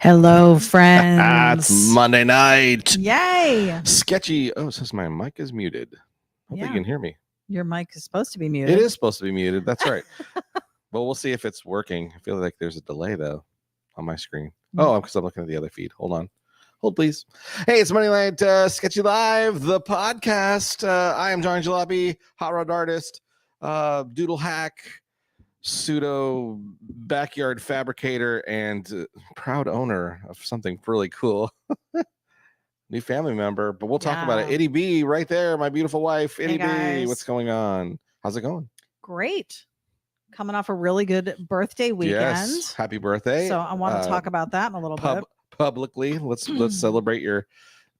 Hello, It's friends. Monday night. Yay. Sketchy. Oh, it says my mic is muted. Hopefully you can hear me. Your mic is supposed to be muted. It is supposed to be muted. That's right. Well, we'll see if it's working. I feel like there's a delay, though, on my screen. Oh, because I'm looking at the other feed. Hold on. Hold, please. Hey, it's Monday Night Sketchy Live, the podcast. I am John Jalopy, hot rod artist, doodle hack, pseudo backyard fabricator, and proud owner of something really cool. New family member, but we'll talk about it. Itty B right there, my beautiful wife. Itty B, what's going on? How's it going? Great. Coming off a really good birthday weekend. Yes, happy birthday. So I want to talk about that in a little bit. Publicly, let's celebrate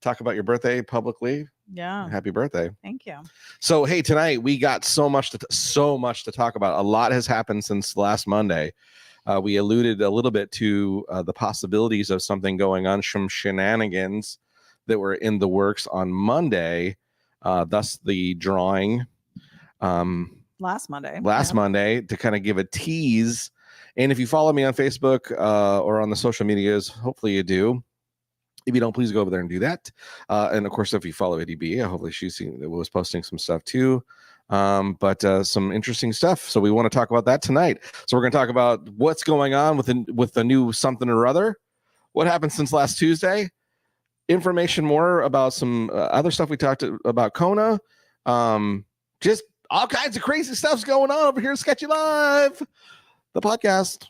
talk about your birthday publicly. Yeah. Happy birthday. Thank you. So, hey, tonight we got so much to talk about. A lot has happened since last Monday. We alluded a little bit to the possibilities of something going on, some shenanigans that were in the works on Monday, thus the drawing last Monday to kind of give a tease. And if you follow me on Facebook or on the social medias, hopefully you do. If you don't, please go over there and do that. And of course, if you follow ADB, hopefully she was posting some stuff too. But some interesting stuff. So we want to talk about that tonight. So we're going to talk about what's going on with the new something or other. What happened since last Tuesday? Information more about some other stuff we talked about Kona. Just all kinds of crazy stuff's going on over here at Sketchy Live, the podcast.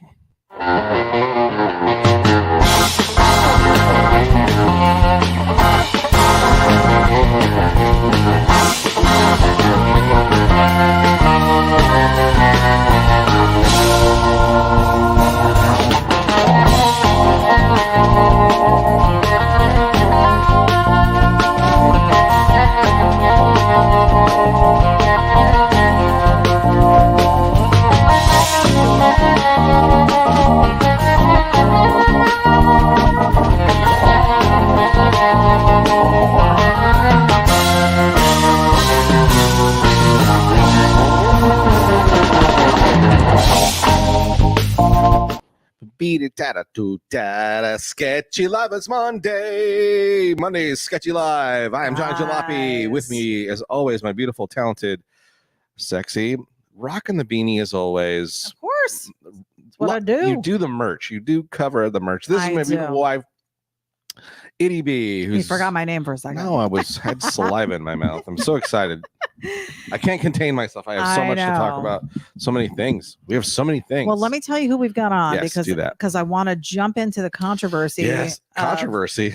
Sketchy Live. It's Monday. Monday's Sketchy Live. I am John Jalopy. With me, as always, my beautiful, talented, sexy, rocking the beanie as always. Of course. That's what I do. You do the merch. You do cover the merch. This is my beautiful wife, Itty B. You forgot my name for a second. No, I had saliva in my mouth. I'm so excited. I can't contain myself. I have so much to talk about. So many things. We have so many things. Well, let me tell you who we've got on. Yes, do that. Because I want to jump into the controversy. Yes, controversy.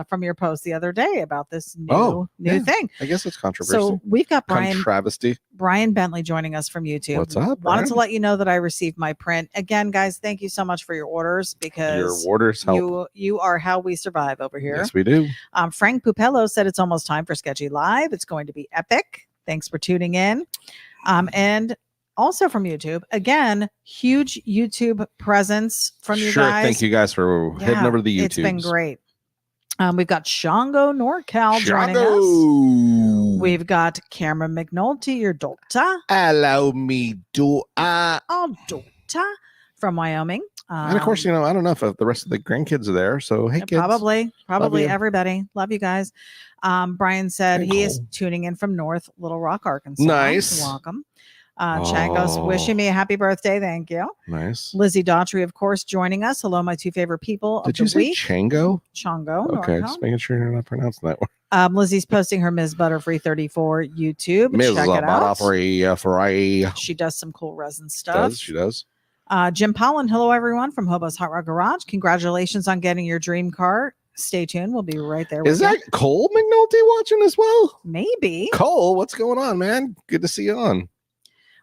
From your post the other day about this new thing. I guess it's controversy. So we've got Brian Bentley joining us from YouTube. What's up, Brian? Wanted to let you know that I received my print. Again, guys, thank you so much for your orders, because your orders help. You are how we survive over here. Yes, we do. Frank Pupello said it's almost time for Sketchy Live. It's going to be epic. Thanks for tuning in. And also from YouTube, again, huge YouTube presence from you guys. Thank you guys for heading over to the YouTube. It's been great. We've got Shango NorCal joining us. We've got Cameron McNulty, your daughter. Allow me to. Our daughter from Wyoming. And of course, I don't know if the rest of the grandkids are there. So, hey, kids. Probably everybody. Love you guys. Brian said he is tuning in from North Little Rock, Arkansas. Nice. Welcome. Chango's wishing me a happy birthday. Thank you. Nice. Lizzie Daughtry, of course, joining us. Hello, my two favorite people of the week. Did you say Chango? Chango. Okay, just making sure you're not pronouncing that one. Lizzie's posting her Ms. Butterfree 34 YouTube. Ms. Check it out. Butterfree. She does some cool resin stuff. She does. Jim Pollan, hello everyone from Hobo's Hot Rod Garage. Congratulations on getting your dream car. Stay tuned. We'll be right there. Is that Cole McNulty watching as well? Maybe. Cole, what's going on, man? Good to see you on.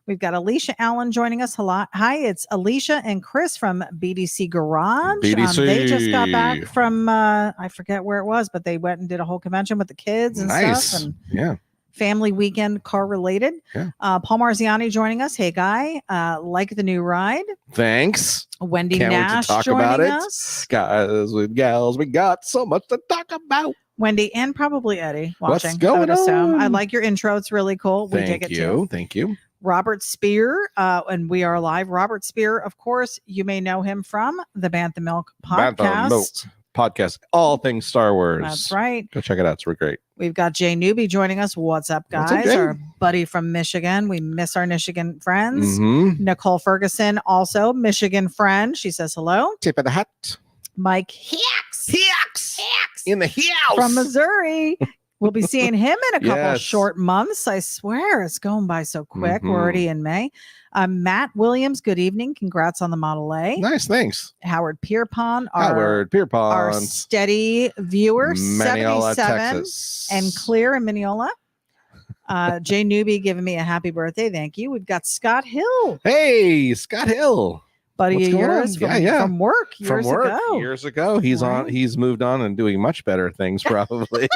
We've got Alicia Allen joining us. Hello. Hi, it's Alicia and Chris from BDC Garage. BDC. They just got back from, I forget where it was, but they went and did a whole convention with the kids and stuff. And family weekend car related. Yeah. Paul Marziani joining us. Hey, guy. Like the new ride. Thanks. Wendy Can't Nash wait to talk joining about it. us. Guys with gals, we got so much to talk about. Wendy and probably Eddie watching. What's going on? I like your intro. It's really cool. We dig it too. Thank you. Robert Spear, and we are live. Robert Spear, of course, you may know him from the Bantha Milk podcast. Bantha Milk podcast, all things Star Wars. That's right. Go check it out. It's really great. We've got Jay Newby joining us. What's up, guys? What's up, Jay? Our buddy from Michigan. We miss our Michigan friends. Mm-hmm. Nicole Ferguson, also Michigan friend. She says hello. Tip of the hat. Mike Hicks In the house. from Missouri. We'll be seeing him in a couple Yes. short months. I swear it's going by so quick. We're already in May. Matt Williams, good evening. Congrats on the Model A. Nice, thanks. Howard Pierpont, Howard Pierpont. our steady viewer, Mineola, 77 Texas. and clear in Mineola. Jay Newby giving me a happy birthday. Thank you. We've got Scott Hill, Hey, Scott Hill. buddy What's of going yours on? from work years ago. Years ago. Right. He's moved on and doing much better things probably.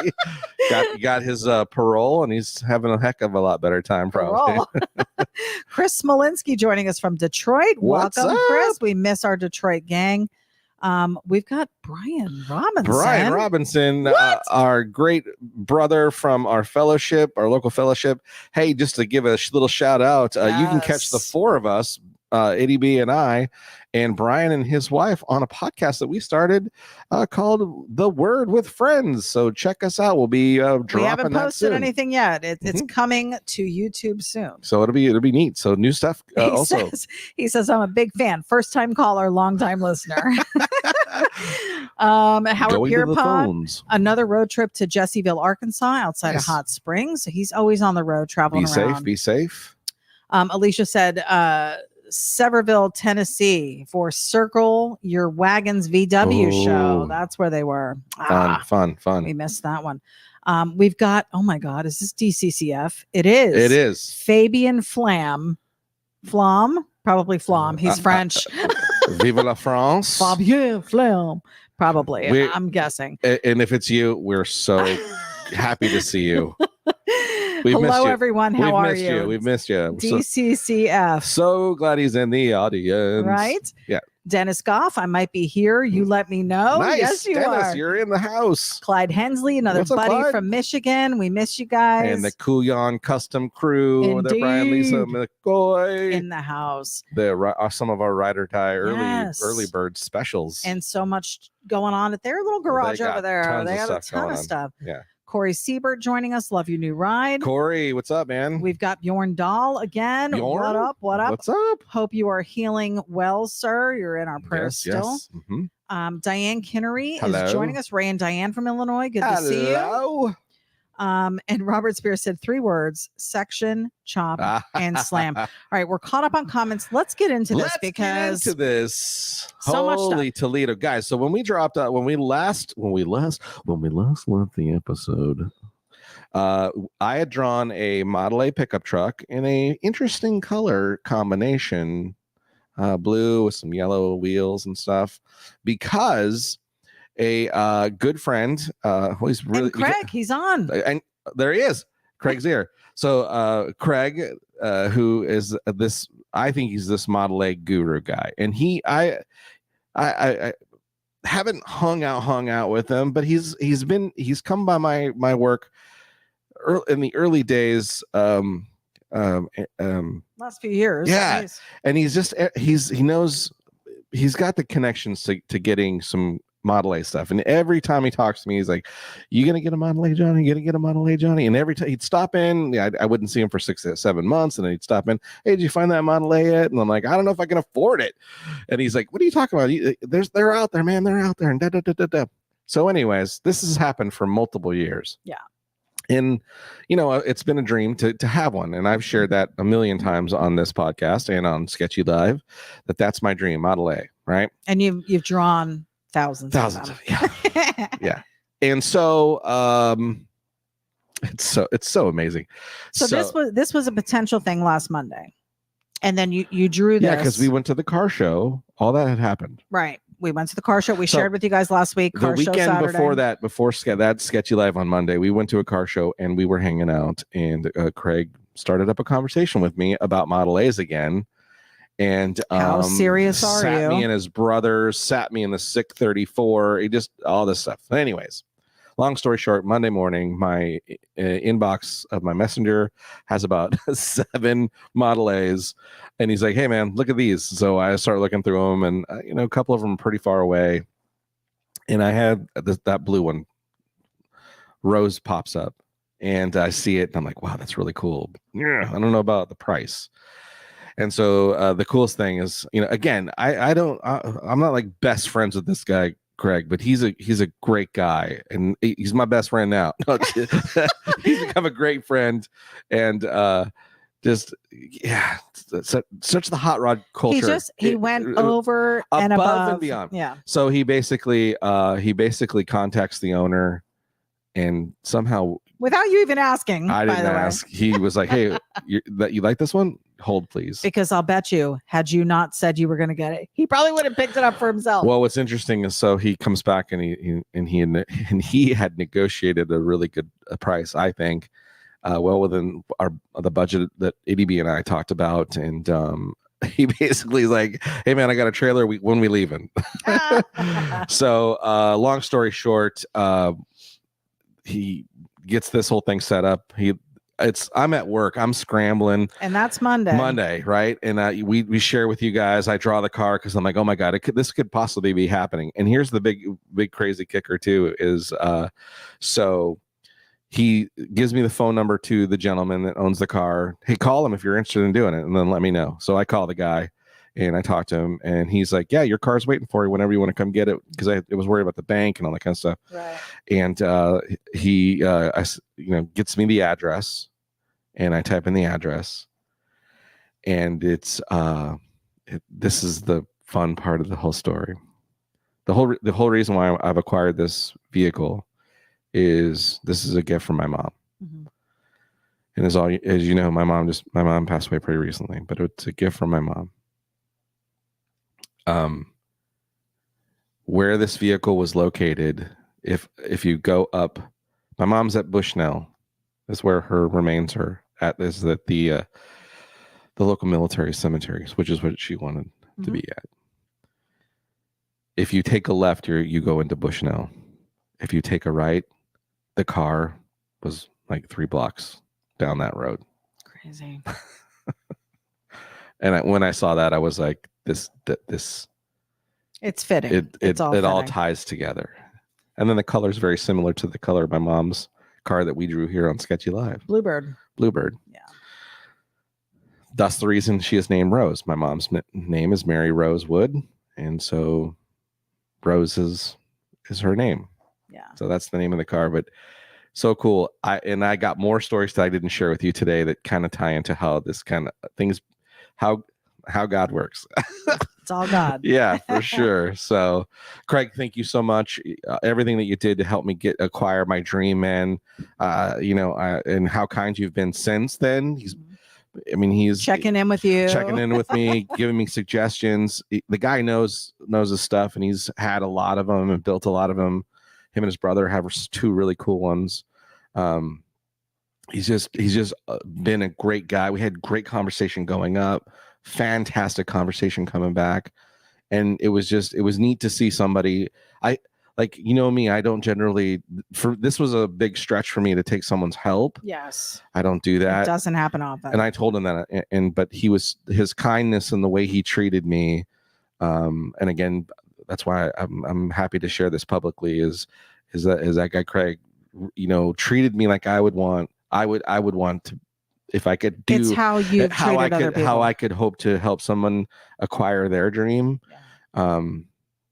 got his parole and he's having a heck of a lot better time probably. Parole. Chris Smolinski joining us from Detroit. What's Welcome, up? Chris. We miss our Detroit gang. We've got Brian Robinson. Brian Robinson, What? our great brother from our fellowship, our local fellowship. Hey, just to give a little shout out, you can catch the Yes. four of us, Eddie B and I, and Brian and his wife on a podcast that we started called The Word with Friends. So check us out. We'll be dropping We haven't that posted soon. anything yet. It's coming to YouTube soon. So it'll be neat. So new stuff also. He says, I'm a big fan. First time caller, long time listener. Howard Going to the Pierpont, phones. another road trip to Jesseville, Arkansas, outside Nice. of Hot Springs. He's always on the road traveling Be around. safe. Be safe. Alicia said, Severville, Tennessee for Circle Your Wagons VW show. Oh. That's where they were. Fun. We missed that one. We've got, oh my God, is this DCCF? It is. It is. Fabian Flam. Probably Flam. He's French. Vive la France. Fabien Flam. Probably. We- I'm guessing. And if it's you, we're so happy to see you. We've missed Hello, you. everyone. How are missed you? We've missed you. DCCF. So glad he's in the audience. Right? Yeah. Dennis Goff, I might be here. You let me know. Nice. Yes, you Dennis, are. you're in the house. Clyde Hensley, another What's up, buddy Clyde? from Michigan. We miss you guys. And the Kuyon custom crew. The Brian Lisa Indeed. McCoy. in the house. Some of our Ride or Die Yes. early bird specials. And so much going on at their little They garage got over there. tons They of got a stuff ton going of on. stuff. Yeah. Corey Siebert joining us. Love your new ride. Corey, what's up, man? We've got Bjorn Dahl again. Bjorn? What up? What up? What's up? Hope you are healing well, sir. You're in our prayers Yes, still. yes. Mhm. Diane Kinnery Hello. is joining us. Ray and Diane from Illinois. Good to see you. Hello. And Robert Spears said 3 words: section, chop, and slam. All right, we're caught up on comments. Let's get into this Let's because get into this. so much stuff. Holy Toledo, guys! So when we dropped out, when we last left the episode, I had drawn a Model A pickup truck in a interesting color combination, blue with some yellow wheels and stuff, because a good friend, he's really and Craig, he's on. and there he is. Craig's here. So Craig, who is this, I think he's this Model A guru guy, and I haven't hung out with him, but he's come by my work in the early days. Last few years. Yeah. Nice. And he knows, he's got the connections to getting some Model A stuff. And every time he talks to me, he's like, "You gonna get a Model A, Johnny? You gonna get a Model A, Johnny?" And every time he'd stop in, I wouldn't see him for 6 to 7 months, and then he'd stop in, "Hey, did you find that Model A yet?" And I'm like, "I don't know if I can afford it." And he's like, "What are you talking about? They're out there, man. They're out there." And da da da da da. So, anyways, this has happened for multiple years. Yeah. And it's been a dream to have one, and I've shared that a million times on this podcast and on Sketchy Live. That's my dream, Model A, right? And you've drawn thousands. Thousands, yeah. And so it's so amazing. So this was a potential thing last Monday, and then you drew this. Yeah, because we went to the car show. All that had happened. Right. We went to the car show. We So, shared with you guys last week. The Car show weekend Saturday. before that Sketchy Live on Monday, we went to a car show and we were hanging out, and Craig started up a conversation with me about Model A's again. And How serious are sat you? me and his brother, sat me in the SICK 34. He just all this stuff. Anyways, long story short, Monday morning, my inbox of my messenger has about 7 Model A's, and he's like, "Hey man, look at these." So I start looking through them, and a couple of them are pretty far away, and I had that blue one. Rose pops up, and I see it, and I'm like, "Wow, that's really cool." Yeah, I don't know about the price. And so the coolest thing is, again, I'm not like best friends with this guy, Craig, but he's a great guy, and he's my best friend now. He's become a great friend, and just such the hot rod culture. He went over and above and beyond. Yeah. So he basically contacts the owner, and somehow, without you even asking, I didn't by the ask. He was like, "Hey, you like this one? Hold, please." Because I'll bet you, had you not said you were going to get it, he probably would have picked it up for himself. Well, what's interesting is, so he comes back, and he had negotiated a really good price, I think, well within the budget that ADB and I talked about, and he basically is like, "Hey man, I got a trailer. When we leaving?" So long story short, he gets this whole thing set up. I'm at work. I'm scrambling. And that's Monday. Right? And we share with you guys. I draw the car because I'm like, oh my God, this could possibly be happening. And here's the big crazy kicker too is so he gives me the phone number to the gentleman that owns the car. Hey, call him if you're interested in doing it, and then let me know. So I call the guy, and I talk to him, and he's like, "Yeah, your car's waiting for you whenever you want to come get it," because I was worried about the bank and all that kind of stuff. Right. And he gets me the address, and I type in the address, and it's this is the fun part of the whole story. The whole reason why I've acquired this vehicle is this is a gift from my mom. Mm-hmm. And as you know, my mom passed away pretty recently, but it's a gift from my mom. Where this vehicle was located, if you go up, my mom's at Bushnell. That's where her remains are at. Is that the local military cemeteries, which is what she wanted to be at. If you take a left, you go into Bushnell. If you take a right, the car was like 3 blocks down that road. Crazy. And when I saw that, I was like, this. It's fitting. It all ties together. And then the color is very similar to the color of my mom's car that we drew here on Sketchy Live. Bluebird. Yeah. That's the reason she is named Rose. My mom's name is Mary Rose Wood, and so Rose is her name. Yeah. So that's the name of the car. But so cool. I got more stories that I didn't share with you today that kind of tie into how this kind of things, how God works. It's all God. Yeah, for sure. So, Craig, thank you so much. Everything that you did to help me acquire my dream, man. And how kind you've been since then. He's checking in with you, me, giving me suggestions. The guy knows his stuff, and he's had a lot of them and built a lot of them. Him and his brother have 2 really cool ones. He's just been a great guy. We had great conversation going up, fantastic conversation coming back, and it was neat to see somebody. Me, I don't generally, this was a big stretch for me to take someone's help. Yes, I don't do that. It doesn't happen often. And I told him that, but his kindness and the way he treated me, and again, that's why I'm happy to share this publicly. Is that guy Craig, treated me like I would want to, if I could do. It's how you treated other people. How I could hope to help someone acquire their dream. Yeah.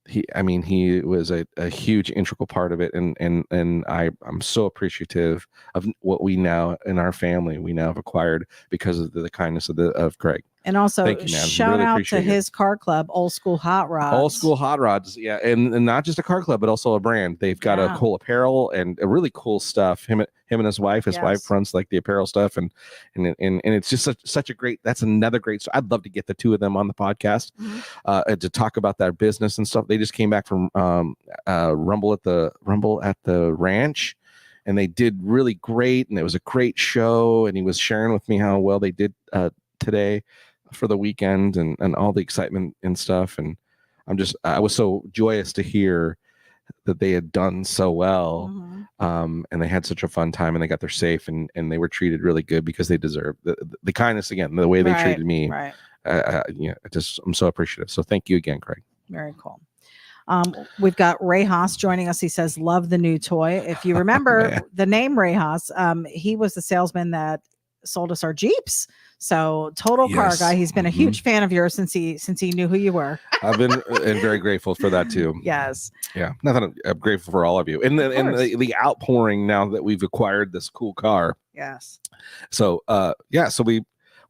He was a huge integral part of it, and I'm so appreciative of what we now in our family have acquired because of the kindness of Craig. And also, thank you, man. Shout really out to his car club, Old School Hot Rods. Old School Hot Rods, yeah, and not just a car club, but also a brand. They've got a cool apparel and a really cool stuff. Him and his wife. His wife fronts like the apparel stuff, and it's just such a great. That's another great. So I'd love to get the 2 of them on the podcast to talk about their business and stuff. They just came back from Rumble at the ranch, and they did really great, and it was a great show. And he was sharing with me how well they did today for the weekend, and all the excitement and stuff. And I was so joyous to hear that they had done so well. Mhm. And they had such a fun time, and they got there safe, and they were treated really good because they deserved the kindness again, the way they Right, treated me. right. I'm so appreciative. So thank you again, Craig. Very cool. We've got Ray Haas joining us. He says, love the new toy. If you remember Man. the name Ray Haas, he was the salesman that sold us our Jeeps. So total car Yes. guy. He's been a huge fan of yours since he knew who you were. I've been and very grateful for that too. Yes. Yeah. Nothing. I'm grateful for all of you, and the outpouring now that we've acquired this cool car. Yes. So so we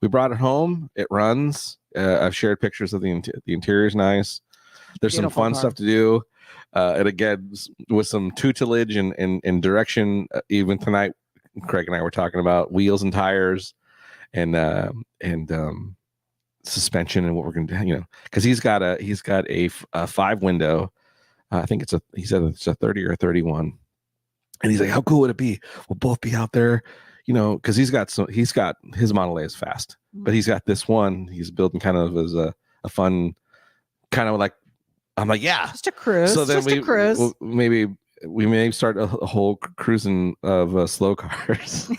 brought it home. It runs. I've shared pictures of the interior is nice. There's Beautiful some fun car. stuff to do. And again, with some tutelage and direction, even tonight, Craig and I were talking about wheels and tires and suspension and what we're going to do, because he's got a 5-window. I think he said it's a 30 or a 31. And he's like, how cool would it be? We'll both be out there, because he's got his Model A is fast, but he's got this one he's building kind of as a fun, kind of like, I'm like, yeah, just a cruise. So then we may start a whole cruising of slow cars.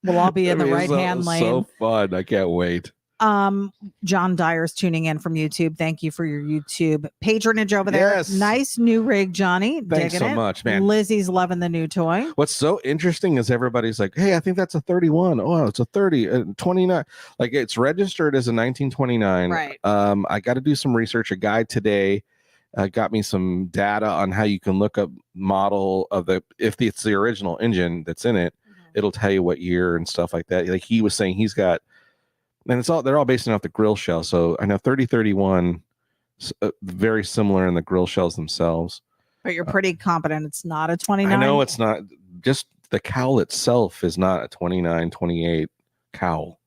We'll all be in the right hand lane. So fun! I can't wait. John Dyer's tuning in from YouTube. Thank you for your YouTube patronage over there. Yes. Nice new rig, Johnny. Thanks so much, man. Lizzie's loving the new toy. What's so interesting is everybody's like, hey, I think that's a 31. Oh, it's a 30, 29. Like, it's registered as a 1929. Right. I got to do some research. A guy today got me some data on how you can look up model of if it's the original engine that's in it, it'll tell you what year and stuff like that. Like he was saying, he's got, and they're all based off the grill shell. So I know 3031, very similar in the grill shells themselves. But you're pretty confident it's not a 29. I know it's not. Just the cowl itself is not a 29, 28 cowl.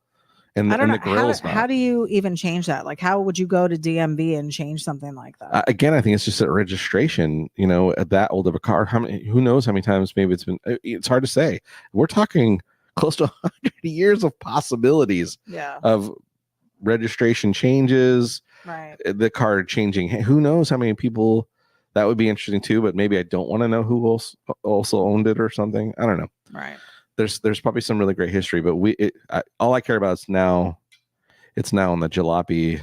And, I don't know. The grill is not. How do you even change that? Like, how would you go to DMV and change something like that? Again, I think it's just a registration, at that old of a car. Who knows how many times maybe it's hard to say. We're talking close to 100 years of possibilities of registration changes, right? The car changing. Who knows how many people that would be interesting too, but maybe I don't want to know who also owned it or something. I don't know. Right. There's probably some really great history, but all I care about is now it's now in the Jalopy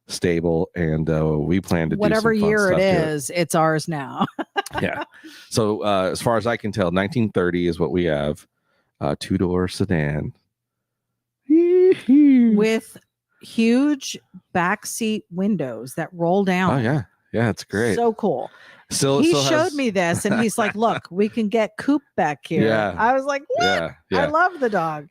stable, and we plan to whatever do some year fun it stuff is, it's ours now. Yeah. So as far as I can tell, 1930 is what we have. 2-door sedan with huge backseat windows that roll down. Oh yeah, it's great. So cool. He showed me this, and he's like, "Look, we can get Coop back here." Yeah. I was like, "What?" Yeah. I love the dog.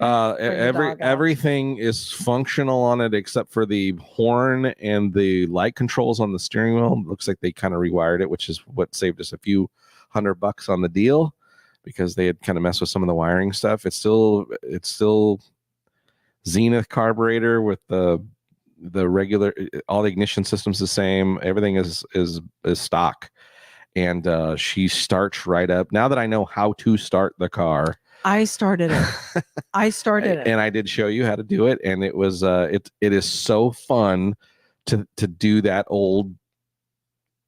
Everything is functional on it except for the horn and the light controls on the steering wheel. Looks like they kind of rewired it, which is what saved us a few $100 on the deal, because they had kind of messed with some of the wiring stuff. It's still Zenith carburetor with the regular, all the ignition system's the same. Everything is stock. And she starts right up. Now that I know how to start the car, I started it. And I did show you how to do it, and it was it is so fun to do that old.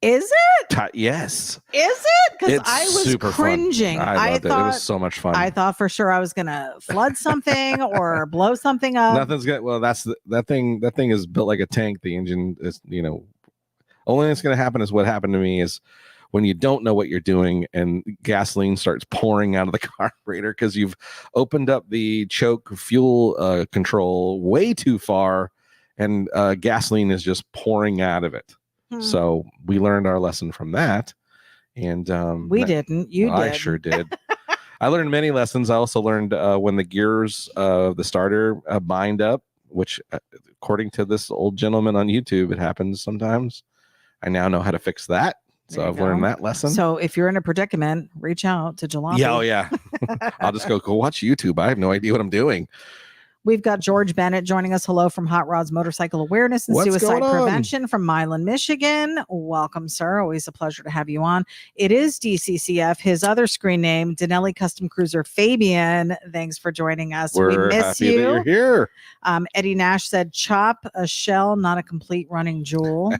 Is it? Yes. Is it? Because I was super cringing. Fun. I loved it. It was so much fun. I thought for sure I was gonna flood something or blow something up. Nothing's good. Well, that thing is built like a tank. The engine is, only that's gonna happen is what happened to me is when you don't know what you're doing and gasoline starts pouring out of the carburetor because you've opened up the choke fuel control way too far, and gasoline is just pouring out of it. So we learned our lesson from that. And we didn't. You did. I sure did. I learned many lessons. I also learned when the gears of the starter bind up, which according to this old gentleman on YouTube, it happens sometimes. I now know how to fix that. So I've learned that lesson. So if you're in a predicament, reach out to Jalopy. Yeah, yeah. I'll just go watch YouTube. I have no idea what I'm doing. We've got George Bennett joining us. Hello from Hot Rods Motorcycle Awareness and Suicide Prevention from Milan, Michigan. Welcome, sir. Always a pleasure to have you on. It is DCCF. His other screen name, Denelli Custom Cruiser Fabian. Thanks for joining us. We miss happy you. That you're here. Eddie Nash said, chop a shell, not a complete running jewel.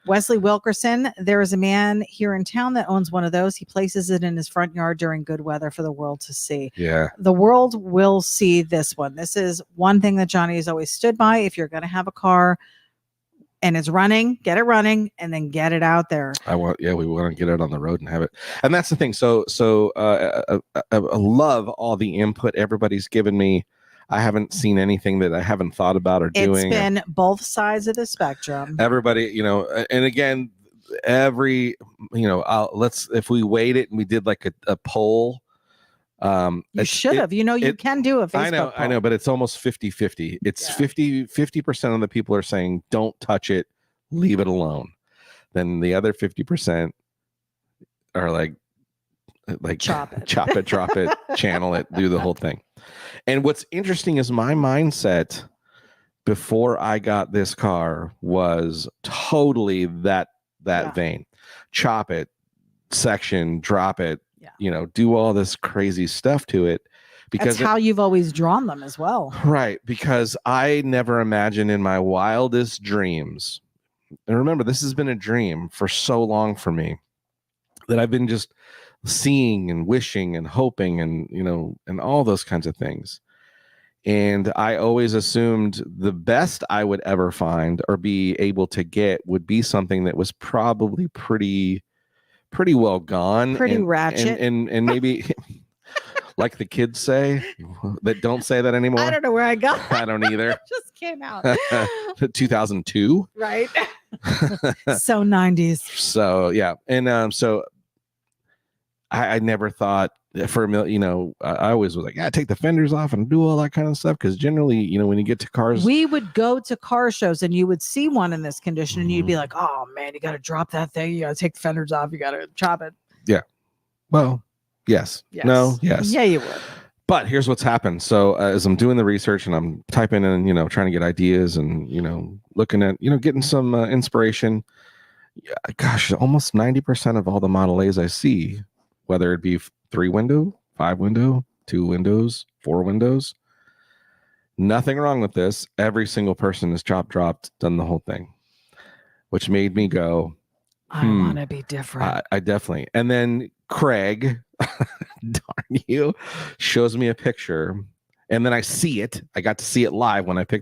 Wesley Wilkerson, there is a man here in town that owns one of those. He places it in his front yard during good weather for the world to see. Yeah. The world will see this one. This is one thing that Johnny has always stood by. If you're going to have a car and it's running, get it running and then get it out there. We want to get it on the road and have it. And that's the thing. So I love all the input everybody's given me. I haven't seen anything that I haven't thought about or doing. It's been both sides of the spectrum. Everybody, and again, if we waited and we did like a poll. You should have. You can do a Facebook I know, but it's almost 50-50. It's 50% of the people are saying don't touch it, leave it alone. Then the other 50% are like chop it, drop it, channel it, do the whole thing. And what's interesting is my mindset before I got this car was totally that vein. Chop it, section, drop it, do all this crazy stuff to it. Because that's how you've always drawn them as well. Right. Because I never imagined in my wildest dreams, and remember, this has been a dream for so long for me that I've been just seeing and wishing and hoping and and all those kinds of things. And I always assumed the best I would ever find or be able to get would be something that was probably pretty well gone, pretty ratchet, and maybe like the kids say that don't say that anymore. I don't know where I got. I don't either. Just came out. 2002, right? So 90s. So yeah, and so I never thought for a million. I always was like, take the fenders off and do all that kind of stuff, because generally, when you get to cars, we would go to car shows and you would see one in this condition and you'd be like, oh man, you got to drop that thing, you got to take the fenders off, you got to chop it. Yeah. Well, yes. No, yes. Yeah, you would. But here's what's happened. So as I'm doing the research and I'm typing in, trying to get ideas and looking at getting some inspiration. Gosh, almost 90% of all the Model A's I see, whether it be 3-window, 5-window, 2 windows, 4 windows, nothing wrong with this. Every single person is dropped, done the whole thing, which made me go, I want to be different. I definitely. And then Craig, darn you, shows me a picture, and then I see it. I got to see it live when he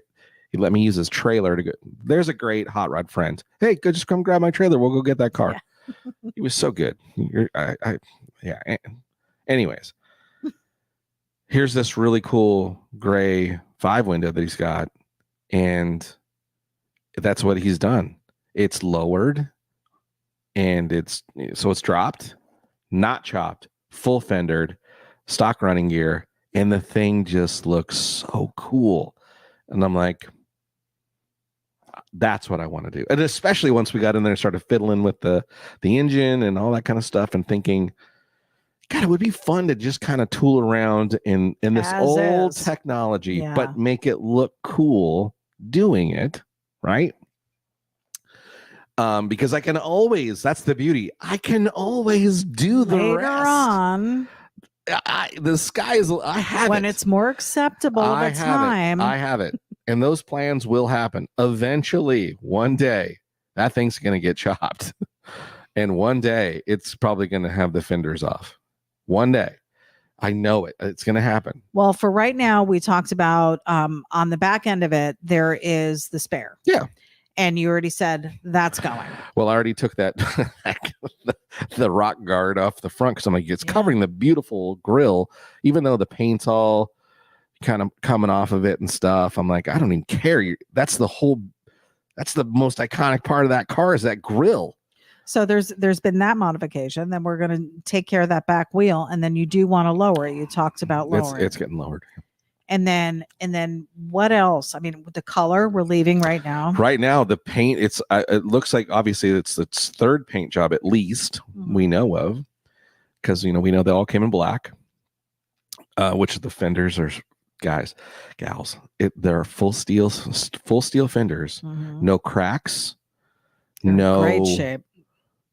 let me use his trailer to go. There's a great hot rod friend. Hey, just come grab my trailer. We'll go get that car. Yeah. He was so good. Yeah. Anyways, here's this really cool gray 5-window that he's got, and that's what he's done. It's lowered, and it's dropped, not chopped, full fendered, stock running gear, and the thing just looks so cool. And I'm like, that's what I want to do. And especially once we got in there and started fiddling with the engine and all that kind of stuff, and thinking, God, it would be fun to just kind of tool around in this old technology, but make it look cool doing it, right? Because I can always, that's the beauty, I can always do the later rest. On. The sky is, I have when it's more acceptable of a time. I have it. And those plans will happen. Eventually, one day, that thing's going to get chopped. And one day, it's probably going to have the fenders off. One day. I know it. It's going to happen. Well, for right now, we talked about on the back end of it, there is the spare. Yeah. And you already said that's going. Well, I already took that the rock guard off the front, because I'm like, it's covering the beautiful grill, even though the paint's all kind of coming off of it and stuff. I'm like, I don't even care. That's the most iconic part of that car, is that grill. So there's been that modification. Then we're going to take care of that back wheel, and then you do want to lower it. You talked about lowering. It's getting lowered. And then what else? I mean, the color we're leaving right now. Right now, the paint, it looks like obviously it's its third paint job at least we know of, because we know they all came in black, which the fenders are, gals, they're full steel fenders, no cracks, no great shape.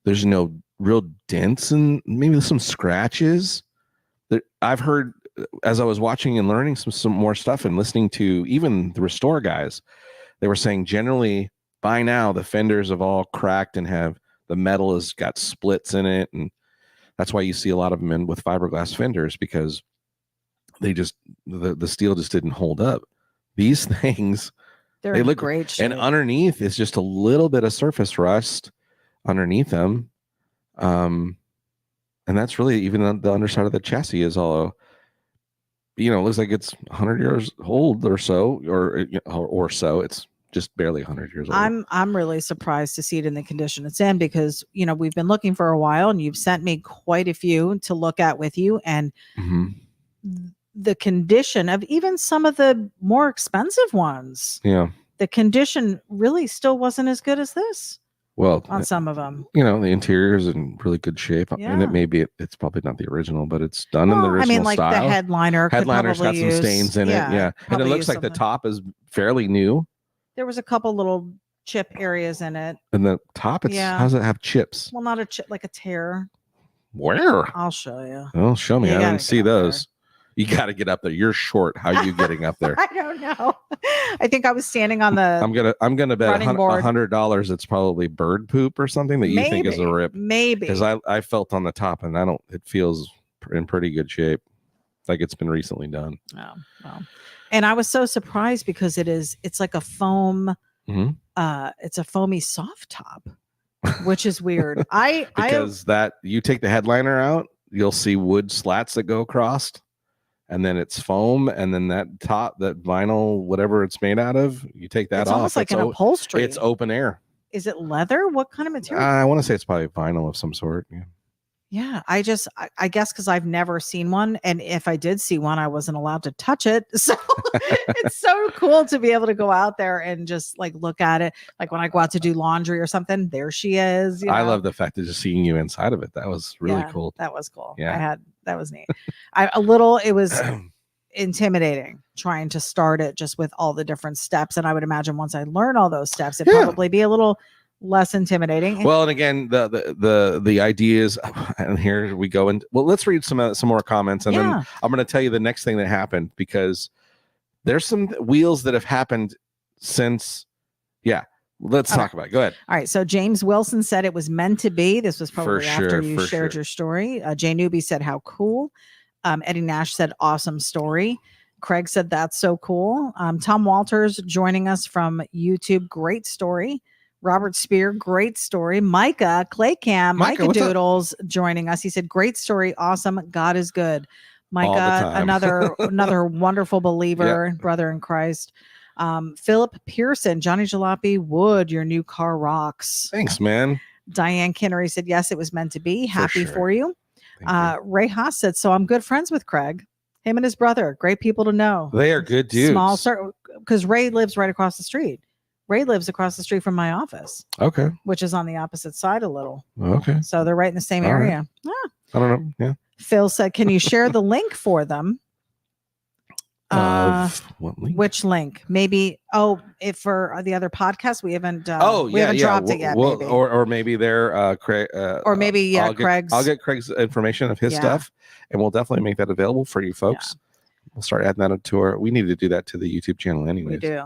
There's no real dents, and maybe some scratches. I've heard, as I was watching and learning some more stuff and listening to even the restore guys, they were saying generally by now the fenders have all cracked and have the metal has got splits in it, and that's why you see a lot of them in with fiberglass fenders, because they just the steel just didn't hold up. These things, They're they in look great shape. and underneath is just a little bit of surface rust underneath them. And that's really even the underside of the chassis is all, it looks like it's 100 years old or so, or so. It's just barely 100 years old. I'm really surprised to see it in the condition it's in, because we've been looking for a while, and you've sent me quite a few to look at with you, and the condition of even some of the more expensive ones. Yeah. The condition really still wasn't as good as this. Well, on some of them, the interior is in really good shape, and it Yeah. may be it's probably not the original, but it's done in the original I mean, like style. the headliner's Headliner's got some stains in it, and it probably looks use like the something. top is fairly new. There was a couple little chip areas in it. And the top, Yeah. how does it have chips? Well, not a chip, like a tear. Where? I'll show you. Well, show me. You I gotta didn't see get up those. You got to get up there. You're short. How are you getting up there? I don't know. I think I was standing on the. I'm gonna bet running board. $100 it's probably bird poop or something that you think is a rip. Maybe. Because I felt on the top, and it feels in pretty good shape, like it's been recently done. Oh, well. And I was so surprised because it's like a foam. It's a foamy soft top, which is weird. Because you take the headliner out, you'll see wood slats that go across, and then it's foam, and then that top, that vinyl, whatever it's made out of, you take that it's off. Almost like an upholstery. It's open air. Is it leather? What kind of material? I want to say it's probably vinyl of some sort. Yeah. Yeah, I guess because I've never seen one, and if I did see one, I wasn't allowed to touch it. So it's so cool to be able to go out there and just like look at it. Like when I go out to do laundry or something, there she is. I love the fact of just seeing you inside of it. That was really cool. That was cool. Yeah, that was neat. It was intimidating trying to start it just with all the different steps, and I would imagine once I learn all those steps, it'd probably be a little less intimidating. Well, and again, the ideas, and here we go. And well, let's read some more comments, and then I'm going to tell you the next thing that happened, because there's some wheels that have happened since. Yeah, let's talk about it. Go ahead. All right. So James Wilson said it was meant to be. This was probably after you shared your story. Jay Newby said, how cool. Eddie Nash said, awesome story. Craig said, that's so cool. Tom Walters joining us from YouTube. Great story. Robert Spear, great story. Micah Claycam, Micah Doodles joining us. He said, great story. Awesome. God is good. Micah, another wonderful believer, brother in Christ. Philip Pearson, Johnny Jalopy, Wood, your new car rocks. Thanks, man. Diane Kinnery said, yes, it was meant to be. Happy for you. Ray Haas said, so I'm good friends with Craig. Him and his brother, great people to know. They are good dudes. Small circle, because Ray lives right across the street. Ray lives across the street from my office. Okay. Which is on the opposite side a little. Okay. So they're right in the same area. Right. I don't know. Yeah. Phil said, can you share the link for them? What link? Which link? Maybe if for the other podcast we haven't haven't dropped it yet. Maybe. Or maybe they're Craig or maybe Craig's. I'll get Craig's information of his stuff, and we'll definitely make that available for you folks. We'll start adding that to we need to do that to the YouTube channel anyways. We do.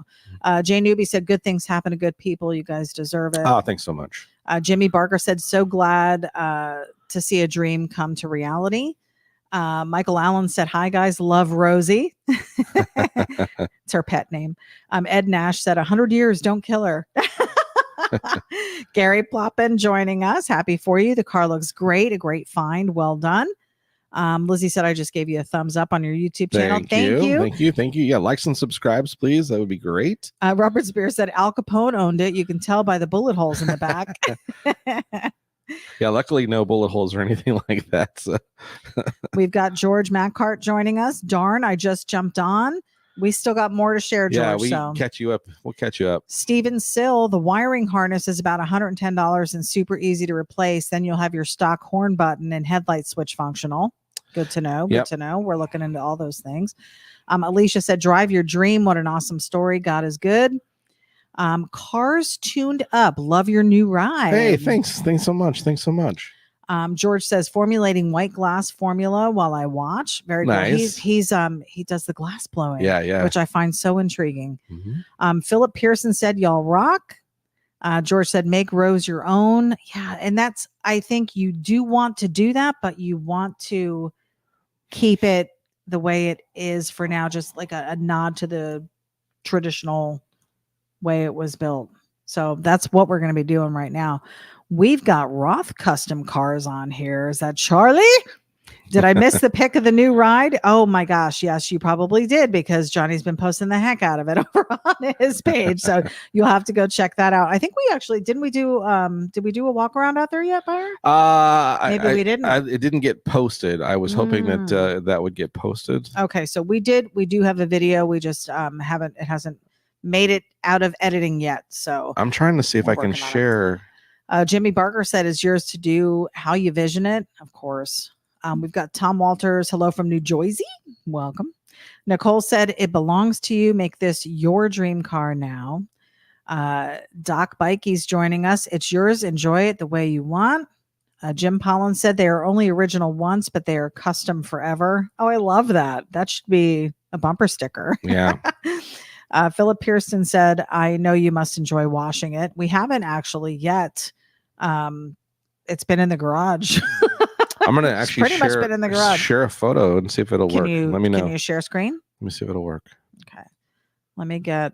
Jay Newby said, good things happen to good people. You guys deserve it. Oh, thanks so much. Jimmy Barker said, so glad to see a dream come to reality. Michael Allen said, hi guys, love Rosie. It's her pet name. Ed Nash said, 100 years, don't kill her. Gary Ploppin joining us. Happy for you. The car looks great. A great find. Well done. Lizzie said, I just gave you a thumbs up on your YouTube channel. Thank you. Yeah, likes and subscribes, please. That would be great. Robert Spear said, Al Capone owned it. You can tell by the bullet holes in the back. Yeah, luckily no bullet holes or anything like that. So. We've got George Mackhart joining us. Darn, I just jumped on. We still got more to share, George. Yeah, catch you up. We'll catch you up. Steven Sill, the wiring harness is about $110 and super easy to replace. Then you'll have your stock horn button and headlight switch functional. Good to know. Good to know. We're looking into all those things. Alicia said, drive your dream. What an awesome story. God is good. Cars tuned up. Love your new ride. Hey, thanks. Thanks so much. George says, formulating white glass formula while I watch. Very nice. Cool. He does the glass blowing. Yeah. Which I find so intriguing. Mm-hmm. Philip Pearson said, y'all rock. George said, make Rose your own. Yeah. And that's, I think you do want to do that, but you want to keep it the way it is for now, just like a nod to the traditional way it was built. So that's what we're going to be doing right now. We've got Roth custom cars on here. Is that Charlie? Did I miss the pick of the new ride? Oh my gosh. Yes, you probably did, because Johnny's been posting the heck out of it over on his page. So you'll have to go check that out. I think we actually, did we do a walk around out there yet, Byron? Maybe we didn't. It didn't get posted. I was hoping that that would get posted. Okay. So we do have a video. We just it hasn't made it out of editing yet. So I'm trying to see if I can share. Jimmy Barker said, it's yours to do how you vision it. Of course. We've got Tom Walters. Hello from New Jersey. Welcome. Nicole said, it belongs to you. Make this your dream car now. Doc Bikey's joining us. It's yours. Enjoy it the way you want. Jim Pollan said they are only original once, but they are custom forever. Oh, I love that. That should be a bumper sticker. Yeah. Philip Pearson said, I know you must enjoy washing it. We haven't actually yet. It's been in the garage. I'm going to actually share a photo and see if it'll work. Let me know. Can you share screen? Let me see if it'll work. Okay. Let me get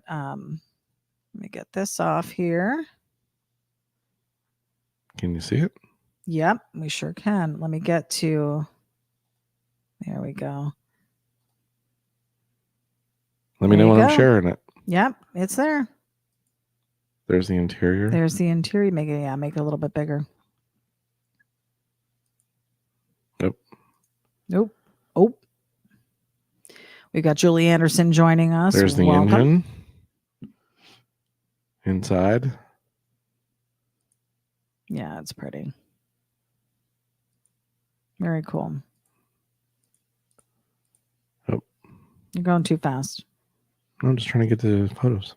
this off here. Can you see it? Yep, we sure can. Let me get to, there we go. Let me know when I'm sharing it. Yep, it's there. There's the interior. There's the interior. Make it a little bit bigger. Nope. Oh. We got Julie Anderson joining us. There's the engine. Inside. Yeah, it's pretty. Very cool. Oh. You're going too fast. I'm just trying to get the photos.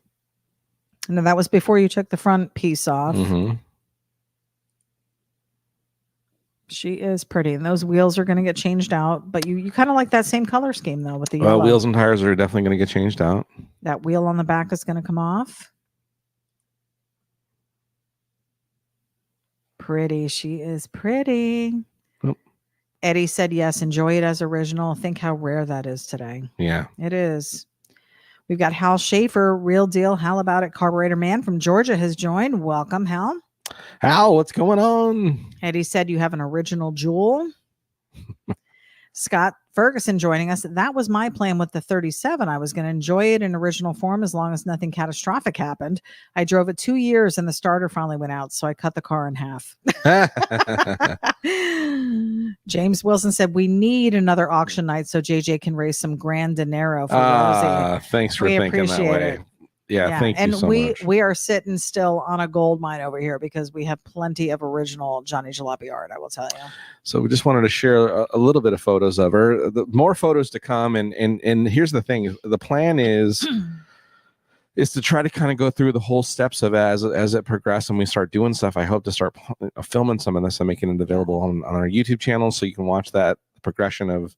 No, that was before you took the front piece off. Mm-hmm. She is pretty, and those wheels are going to get changed out. But you kind of like that same color scheme though, with the yellow. Wheels and tires are definitely going to get changed out. That wheel on the back is going to come off. Pretty, she is pretty. Oh. Eddie said yes. Enjoy it as original. Think how rare that is today. Yeah, it is. We've got Hal Schaefer, real deal. Hal About It Carburetor Man from Georgia has joined. Welcome, Hal. Hal, what's going on? Eddie said you have an original jewel. Scott Ferguson joining us. That was my plan with the 37. I was going to enjoy it in original form as long as nothing catastrophic happened. I drove it 2 years and the starter finally went out, so I cut the car in half. James Wilson said we need another auction night so JJ can raise some grand dinero for Rosie. Thanks for thinking that way. It. Yeah, thank you so much. We are sitting still on a gold mine over here because we have plenty of original Johnny Jalopy art, I will tell you. So we just wanted to share a little bit of photos of her. More photos to come. And here's the thing. The plan is to try to kind of go through the whole steps of as it progresses and we start doing stuff. I hope to start filming some of this and making it available on our YouTube channel so you can watch that progression of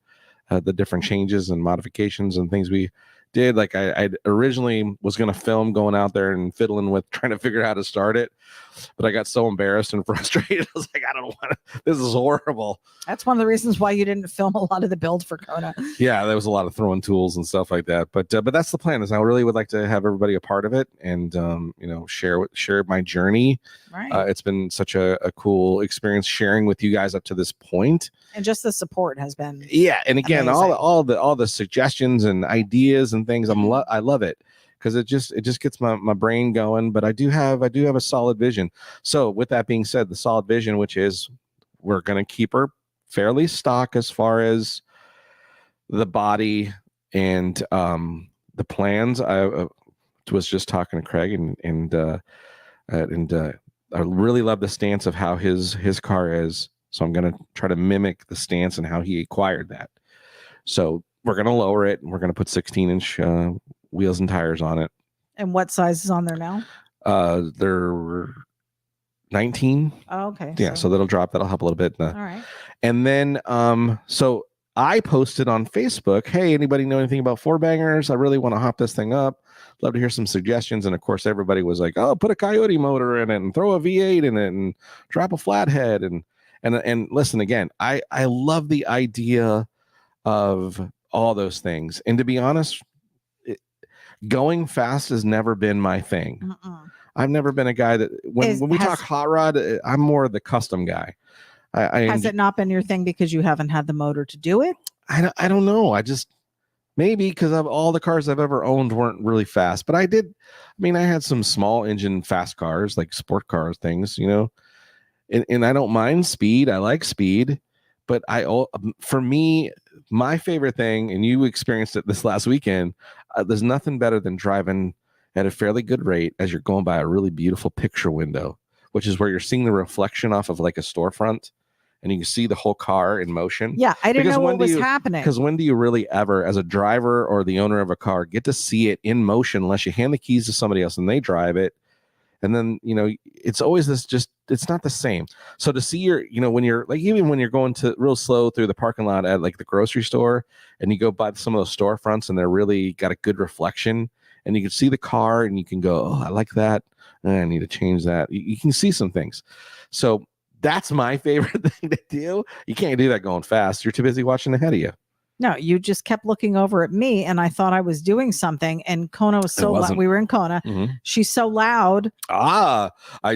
the different changes and modifications and things we did. Like I originally was going to film going out there and fiddling with trying to figure out how to start it, but I got so embarrassed and frustrated. I was like, I don't want to, this is horrible. That's one of the reasons why you didn't film a lot of the build for Kona. Yeah, there was a lot of throwing tools and stuff like that. But that's the plan. Is I really would like to have everybody a part of it and share my journey. Right. It's been such a cool experience sharing with you guys up to this point. And just the support has been and again amazing. all the suggestions and ideas and things. I love it because it just gets my brain going. But I do have a solid vision. So with that being said, the solid vision, which is we're going to keep her fairly stock as far as the body and the plans. I was just talking to Craig and I really love the stance of how his car is. So I'm going to try to mimic the stance and how he acquired that. So we're going to lower it and we're going to put 16-inch wheels and tires on it. And what size is on there now? They're 19. Oh, okay. Yeah, so that'll drop. That'll help a little bit. All right. And then, so I posted on Facebook, hey, anybody know anything about four bangers? I really want to hop this thing up. love to hear some suggestions. And of course, everybody was like, "Oh, put a Coyote motor in it, and throw a V8 in it, and drop a flathead." And listen, again, I love the idea of all those things. And to be honest, going fast has never been my thing. I've never been a guy that when we talk hot rod, I'm more the custom guy. Has it not been your thing because you haven't had the motor to do it? I don't know. I just maybe because of all the cars I've ever owned weren't really fast, but I had some small engine fast cars, like sport cars, things, and I don't mind speed. I like speed, but for me, my favorite thing, and you experienced it this last weekend, there's nothing better than driving at a fairly good rate as you're going by a really beautiful picture window, which is where you're seeing the reflection off of like a storefront, and you can see the whole car in motion. Yeah, I didn't know what was happening. Because when do you really ever, as a driver or the owner of a car, get to see it in motion unless you hand the keys to somebody else and they drive it? And then, it's always it's not the same. So to see when you're like, even when you're going to real slow through the parking lot at like the grocery store and you go by some of those storefronts and they're really got a good reflection and you can see the car and you can go, oh, I like that. I need to change that. You can see some things. So that's my favorite thing to do. You can't do that going fast. You're too busy watching ahead of you. No, you just kept looking over at me and I thought I was doing something. And Kona was so loud. We were in Kona. Mm-hmm. She's so loud. I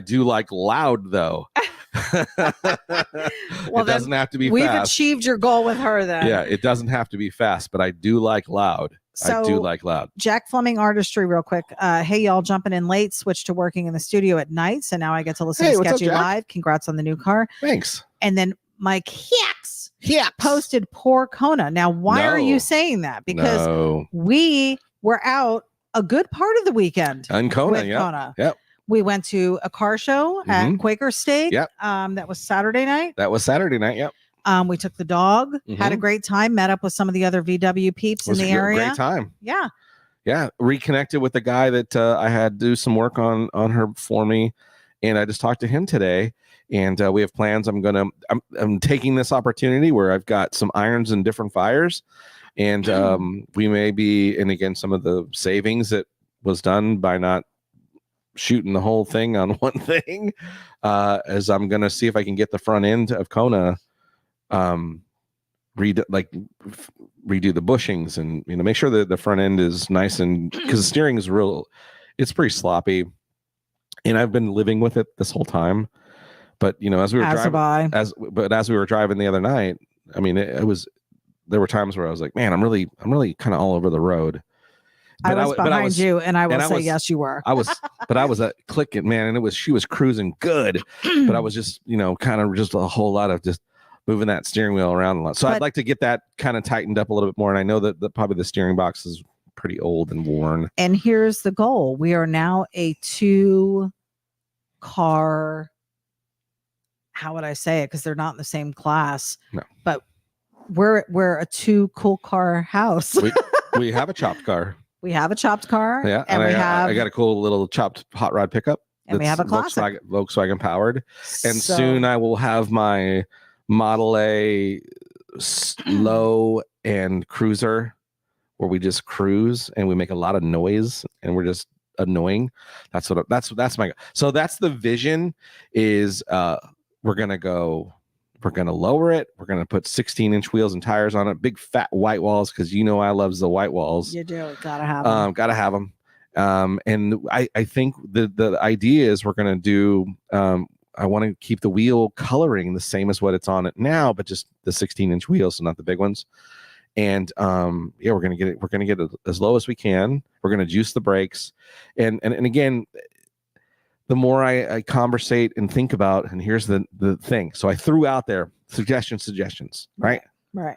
do like loud though. Well, it doesn't have to be we've fast. Achieved your goal with her then. Yeah, it doesn't have to be fast, but I do like loud. So, I do like loud. Jack Fleming Artistry, real quick. Hey, y'all, jumping in late, switched to working in the studio at night. So now I get to listen to Sketchy Live. Congrats on the new car. Thanks. And then Mike Hicks posted poor Kona. Now, why are you saying that? Because we were out a good part of the weekend. And Kona, Yep. We went to a car show at Quaker Steak. Yep. That was Saturday night. Yep. We took the dog, had a great time, met up with some of the other VW peeps in the area. Great time. Yeah. Yeah. Reconnected with the guy that I had do some work on her for me. And I just talked to him today. And we have plans. I'm taking this opportunity where I've got some irons in different fires. And we may be, and again, some of the savings that was done by not shooting the whole thing on one thing, as I'm going to see if I can get the front end of Kona, redo the bushings and, make sure that the front end is nice. And because the steering is it's pretty sloppy. And I've been living with it this whole time. But as we were driving the other night, there were times where I was like, man, I'm really kind of all over the road. But I was behind you, and I will say yes, you were. I was clicking, man, and she was cruising good, but I was just kind of just a whole lot of just moving that steering wheel around a lot. So I'd like to get that kind of tightened up a little bit more. And I know that probably the steering box is pretty old and worn. And here's the goal: we are now a 2-car. How would I say it? Because they're not in the same class. No. But we're a 2-car house. We have a chopped car. We have a chopped car. Yeah. And I got a cool little chopped hot rod pickup. And we have a classic. Volkswagen powered. And soon I will have my Model A low and cruiser where we just cruise and we make a lot of noise and we're just annoying. That's my, so that's the vision is, we're going to lower it. We're going to put 16-inch wheels and tires on it, big fat white walls. Cause I love the white walls. You do. Gotta have them. And I think the idea is we're going to do, I want to keep the wheel coloring the same as what it's on it now, but just the 16-inch wheels, so not the big ones. And we're going to get it as low as we can. We're going to juice the brakes. And again, the more I conversate and think about, and here's the thing. So I threw out there suggestions, right? Right.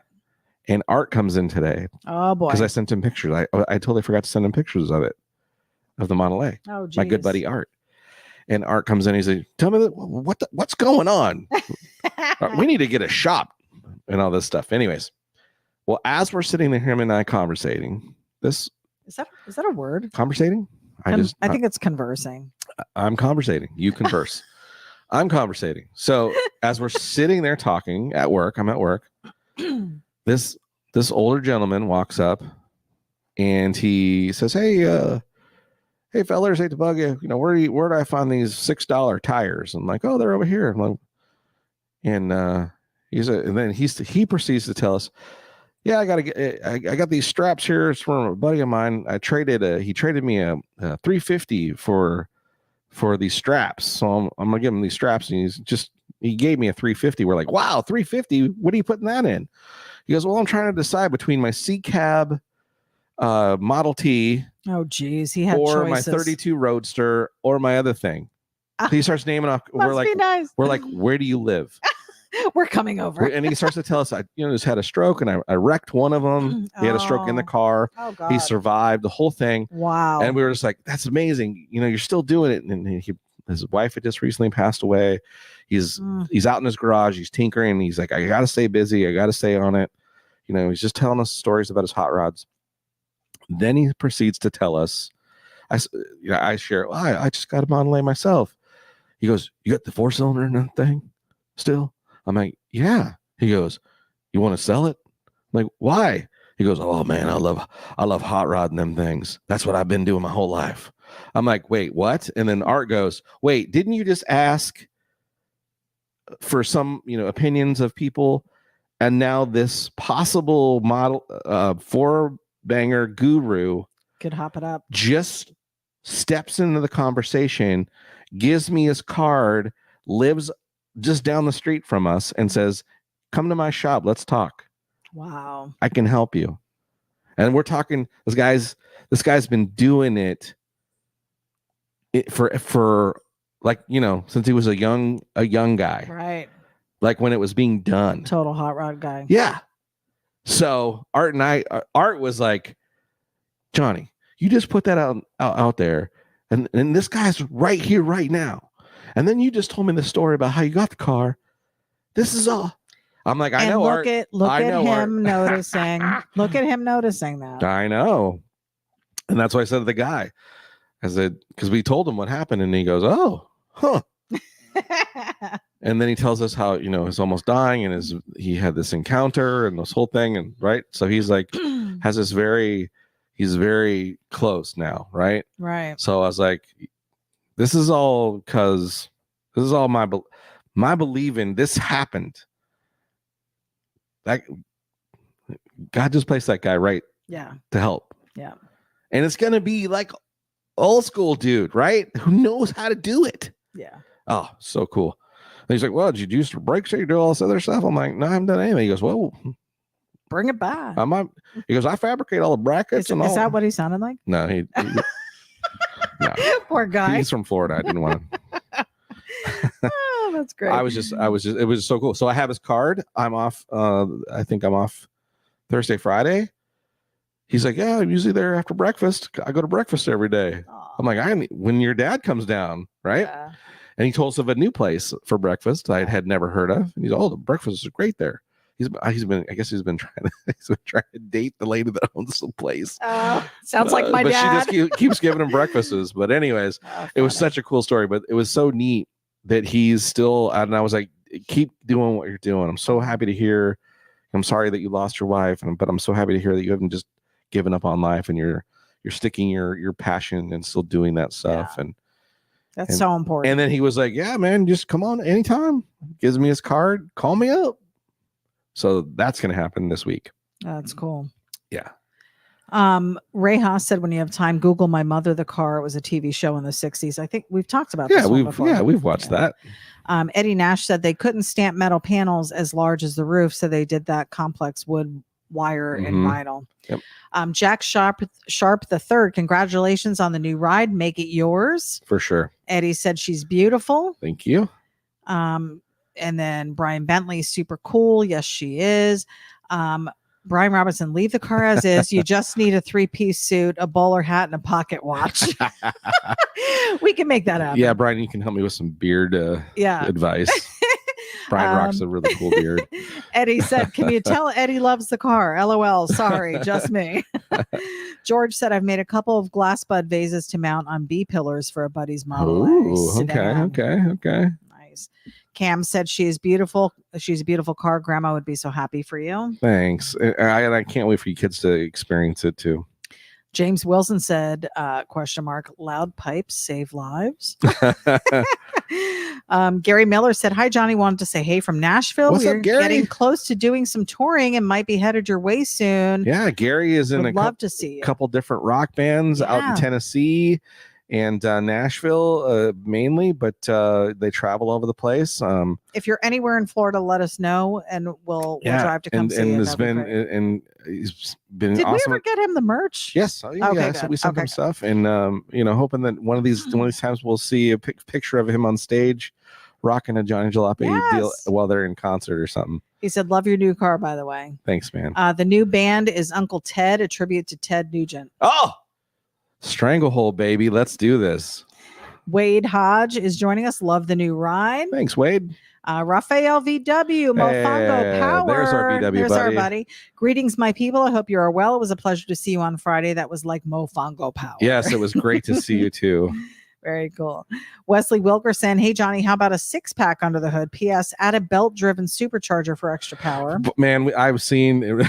And Art comes in today. Oh boy. Because I sent him pictures. I totally forgot to send him pictures of the Model A. Oh, geez. My good buddy Art. And Art comes in. He's like, "Tell me what's going on? We need to get a shop and all this stuff." Anyways, well, as we're sitting there, him and I conversating. Is that a word? Conversating? I think it's conversing. I'm conversating. You converse. I'm conversating. So as we're sitting there talking at work, I'm at work. This older gentleman walks up and he says, "Hey, hey fellers, hate to bug you. Where do I find these $6 tires? I'm like, oh, they're over here. I'm like, and and then he proceeds to tell us, yeah, I got these straps here. It's from a buddy of mine. He traded me a 350 for these straps. So I'm gonna give him these straps, and he gave me a 350. We're like, wow, 350. What are you putting that in? He goes, well, I'm trying to decide between my C cab Model T. Oh, geez, he had or choices. my 32 Roadster or my other thing. So he starts naming off. Must be nice. We're like, where do you live? We're coming over. And he starts to tell us, I just had a stroke and I wrecked one of them. He had a stroke in the car. Oh, God. He survived the whole thing. Wow. And we were just like, that's amazing. You're still doing it. And his wife had just recently passed away. He's out in his garage. He's tinkering. He's like, I got to stay busy. I got to stay on it. He's just telling us stories about his hot rods. Then he proceeds to tell us, I share, I just got a Model A myself. He goes, you got the 4-cylinder in that thing still? I'm like, yeah. He goes, you want to sell it? I'm like, why? He goes, oh man, I love hot rodding them things. That's what I've been doing my whole life. I'm like, wait, what? And then Art goes, wait, didn't you just ask for some, opinions of people? And now this possible model 4-banger guru could hop it up. Just steps into the conversation, gives me his card, lives just down the street from us, and says, come to my shop, let's talk. Wow. I can help you. And we're talking, this guy's been doing it for like, since he was a young guy. Right. Like when it was being done. Total hot rod guy. Yeah. So Art was like, Johnny, you just put that out there, and this guy's right here, right now. And then you just told me the story about how you got the car. This is all. I'm like, I know. Look at him noticing. Look at him noticing that. I know. And that's what I said to the guy. I said, because we told him what happened, and he goes, oh, huh. And then he tells us how, he's almost dying, and he had this encounter and this whole thing, and right. So he's like, he's very close now, right? Right. So I was like, this is all my believing this happened. That God just placed that guy right. Yeah. To help. Yeah. And it's gonna be like old school dude, right? Who knows how to do it? Yeah. Oh, so cool. And he's like, well, did you use your brakes or you do all this other stuff? I'm like, no, I haven't done anything. He goes, well, bring it back. He goes, I fabricate all the brackets and all. Is that what he sounded like? No, he no. Poor guy. He's from Florida. I didn't want to. Oh, that's great. It was so cool. So I have his card. I'm off. I think I'm off Thursday, Friday. He's like, yeah, I'm usually there after breakfast. I go to breakfast every day. Aww. I'm like, when your dad comes down, right? Yeah. And he told us of a new place for breakfast I had never heard of. And he's, oh, the breakfast is great there. He's been trying to date the lady that owns the place. Sounds like my dad. But she just keeps giving him breakfasts. But anyways, it was such a cool story. But it was so neat that he's still. And I was like, keep doing what you're doing. I'm so happy to hear. I'm sorry that you lost your wife, but I'm so happy to hear that you haven't just given up on life and you're sticking your passion and still doing that stuff. Yeah. And that's so important. And then he was like, yeah, man, just come on anytime. Gives me his card. Call me up. So that's going to happen this week. That's cool. Yeah. Ray Haas said, when you have time, Google My Mother the Car. It was a TV show in the 60s. I think we've talked about this one before. Yeah, we've watched that. Eddie Nash said they couldn't stamp metal panels as large as the roof, so they did that complex wood, wire, and vinyl. Yep. Jack Sharp the third, congratulations on the new ride. Make it yours. For sure. Eddie said she's beautiful. Thank you. And then Brian Bentley, super cool. Yes, she is. Brian Robertson, leave the car as is. You just need a 3-piece suit, a bowler hat, and a pocket watch. We can make that happen. Yeah, Brian, you can help me with some beard advice. Brian rocks a really cool beard. Eddie said, can you tell Eddie loves the car? LOL. Sorry, just me. George said, I've made a couple of glass bud vases to mount on B pillars for a buddy's Model A. Okay. Nice. Cam said she is beautiful. She's a beautiful car. Grandma would be so happy for you. Thanks. And I can't wait for you kids to experience it too. James Wilson said, question mark, loud pipes save lives. Gary Miller said, hi, Johnny. Wanted to say hey from Nashville. What's We're up, Gary? getting close to doing some touring and might be headed your way soon. Yeah, Gary is in Would love to see you. couple different rock bands out in Tennessee and Nashville mainly, but they travel over the place. If you're anywhere in Florida, let us know, and we'll drive to come see you. And he's been Did awesome. we ever get him the merch? Yes. Oh, yeah. Okay, Yeah. good. So we sent Okay, him good. stuff, and hoping that one of these times we'll see a picture of him on stage rocking a Johnny Jalopy deal while they're in concert or something. He said, love your new car, by the way. Thanks, man. The new band is Uncle Ted, a tribute to Ted Nugent. Oh, Stranglehold, baby. Let's do this. Wade Hodge is joining us. Love the new ride. Thanks, Wade. Raphael VW, Mofongo Power. There's our VW buddy. Our buddy. Greetings, my people. I hope you are well. It was a pleasure to see you on Friday. That was like Mofongo Power. Yes, it was great to see you too. Very cool. Wesley Wilkerson. Hey, Johnny, how about a 6-pack under the hood? P.S. Add a belt-driven supercharger for extra power. Man, I've seen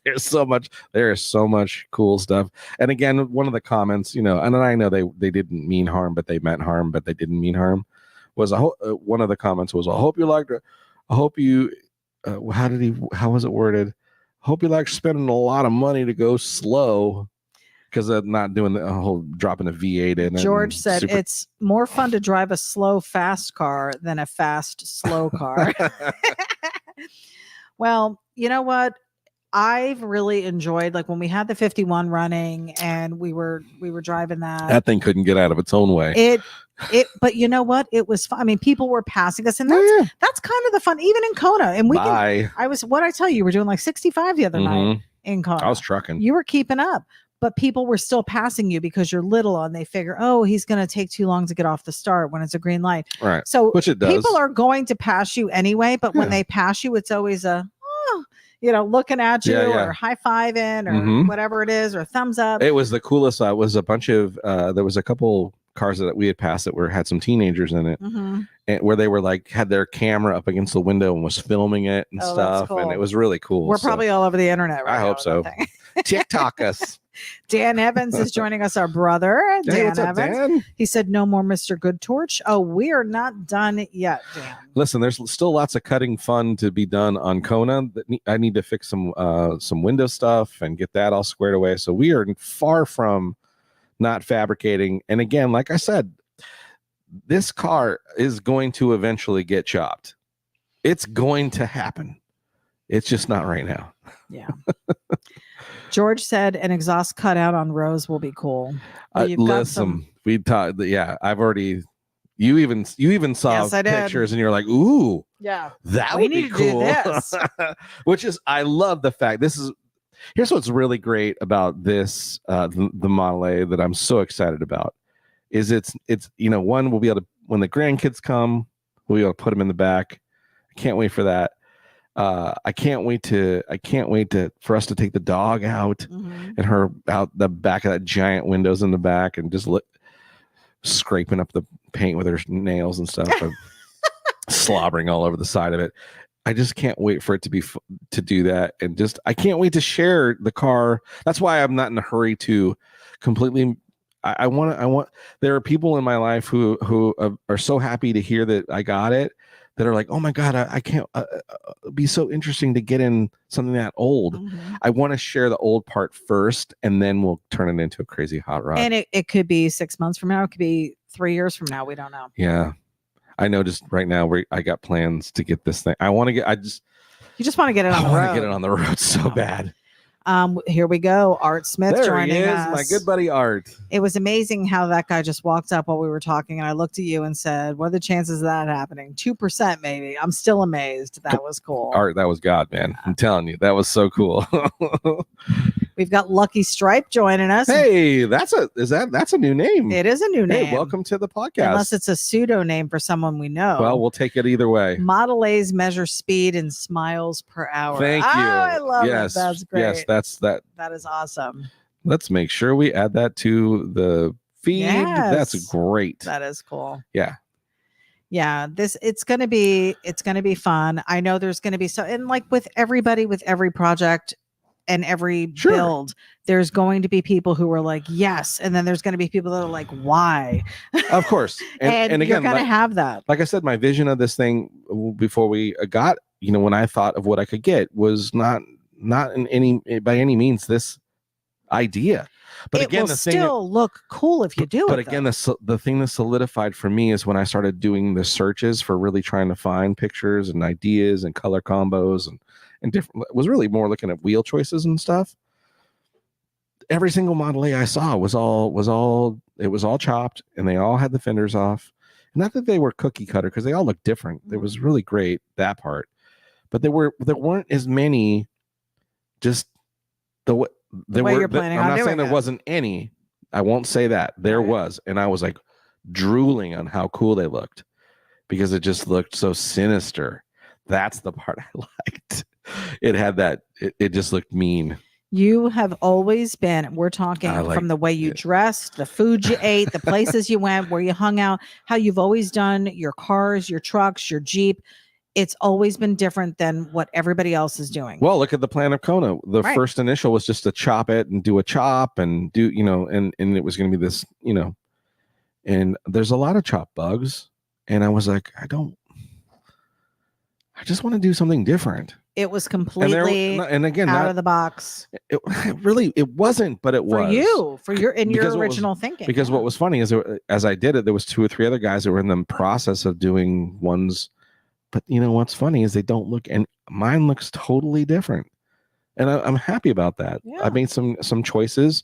there's so much cool stuff. And again, one of the comments, and I know they didn't mean harm, but they meant harm, but they didn't mean harm. Was one of the comments was, I hope you liked it. I hope you. How was it worded? Hope you like spending a lot of money to go slow. Because not doing the whole dropping a V8 in it. George said it's more fun to drive a slow, fast car than a fast, slow car. Well, you know what? I've really enjoyed, like, when we had the 51 running and we were driving that. That thing couldn't get out of its own way. But you know what? It was fun. I mean, people were passing us, and that's kind of the fun, even in Kona. And what I tell you, were doing like 65 the other night in Kona. I was trucking. You were keeping up. But people were still passing you because you're little, and they figure, oh, he's going to take too long to get off the start when it's a green light. Right. So which it does. People are going to pass you anyway, but when they pass you, it's always looking at you or high-fiving or whatever it is, or thumbs up. It was the coolest. It was a bunch of, there was a couple cars that we had passed that had some teenagers in it, and where they were like, had their camera up against the window and was filming it and stuff. Cool. And it was really cool. We're probably all over the internet right now. I hope so. TikTok us. Dan Evans is joining us, our brother. Hey, what's up, Dan? He said, no more Mr. Good Torch. Oh, we are not done yet, Dan. Listen, there's still lots of cutting fun to be done on Kona. I need to fix some window stuff and get that all squared away. So we are far from not fabricating. And again, like I said, this car is going to eventually get chopped. It's going to happen. It's just not right now. Yeah. George said an exhaust cutout on Rose will be cool. Listen, we talked. Yeah, I've already. You even saw pictures, and you're like, "Ooh, yeah, that would be cool." Which is, I love the fact. Here's what's really great about this, the Model A that I'm so excited about, is it's one, we'll be able to, when the grandkids come, we'll be able to put them in the back. I can't wait for that. I can't wait for us to take the dog out and her out the back of that giant windows in the back and just scraping up the paint with her nails and stuff, slobbering all over the side of it. I just can't wait for it to do that, and I can't wait to share the car. That's why I'm not in a hurry to completely. I want. There are people in my life who are so happy to hear that I got it, that are like, oh my God, I can't be so interesting to get in something that old. I want to share the old part first, and then we'll turn it into a crazy hot rod. And it could be 6 months from now. It could be 3 years from now. We don't know. Yeah. I know just right now I got plans to get this thing. You just want to get it on the road. I want to get it on the road so bad. Here we go. Art Smith joining us. My good buddy Art. It was amazing how that guy just walked up while we were talking, and I looked at you and said, what are the chances of that happening? 2% maybe. I'm still amazed. That was cool. Art, that was God, man. I'm telling you, that was so cool. We've got Lucky Stripe joining us. Hey, that's a new name. It is a new name. Hey, welcome to the podcast. Unless it's a pseudo name for someone we know. Well, we'll take it either way. Model A's measure speed in miles per hour. Thank you. I love it. That's great. Yes, that is awesome. Let's make sure we add that to the feed. Yes. That's great. That is cool. Yeah. Yeah, it's gonna be fun. I know there's gonna be and like with everybody, with every project, and every Sure. build, there's going to be people who are like, yes. And then there's going to be people that are like, why? Of course. And you're again, going to have that. like I said, my vision of this thing before we got, when I thought of what I could get was not in any by any means this idea. But it again, will the thing still look cool if you do but it. Again, the thing that solidified for me is when I started doing the searches for really trying to find pictures and ideas and color combos and different. It was really more looking at wheel choices and stuff. Every single Model A I saw was all chopped, and they all had the fenders off. Not that they were cookie cutter, because they all looked different. It was really great, that part. But there weren't as many. Just the way you're planning on I'm not doing saying there it. wasn't any. I won't say that. There was, and I was like drooling on how cool they looked, because it just looked so sinister. That's the part I liked. It had that. It just looked mean. You have always been, we're talking from the way you dressed, the food you ate, the places you went, where you hung out, how you've always done your cars, your trucks, your Jeep. It's always been different than what everybody else is doing. Well, look at the plan of Kona. The first initial was just to chop it and do a chop and do, and it was going to be this, and there's a lot of chop bugs. And I was like, I just want to do something different. It was completely and again, out of the box. It wasn't, but it was for your original thinking. Because what was funny is, as I did it, there was 2 or 3 other guys that were in the process of doing ones. But what's funny is they don't look, and mine looks totally different, and I'm happy about that. Yeah. I made some choices,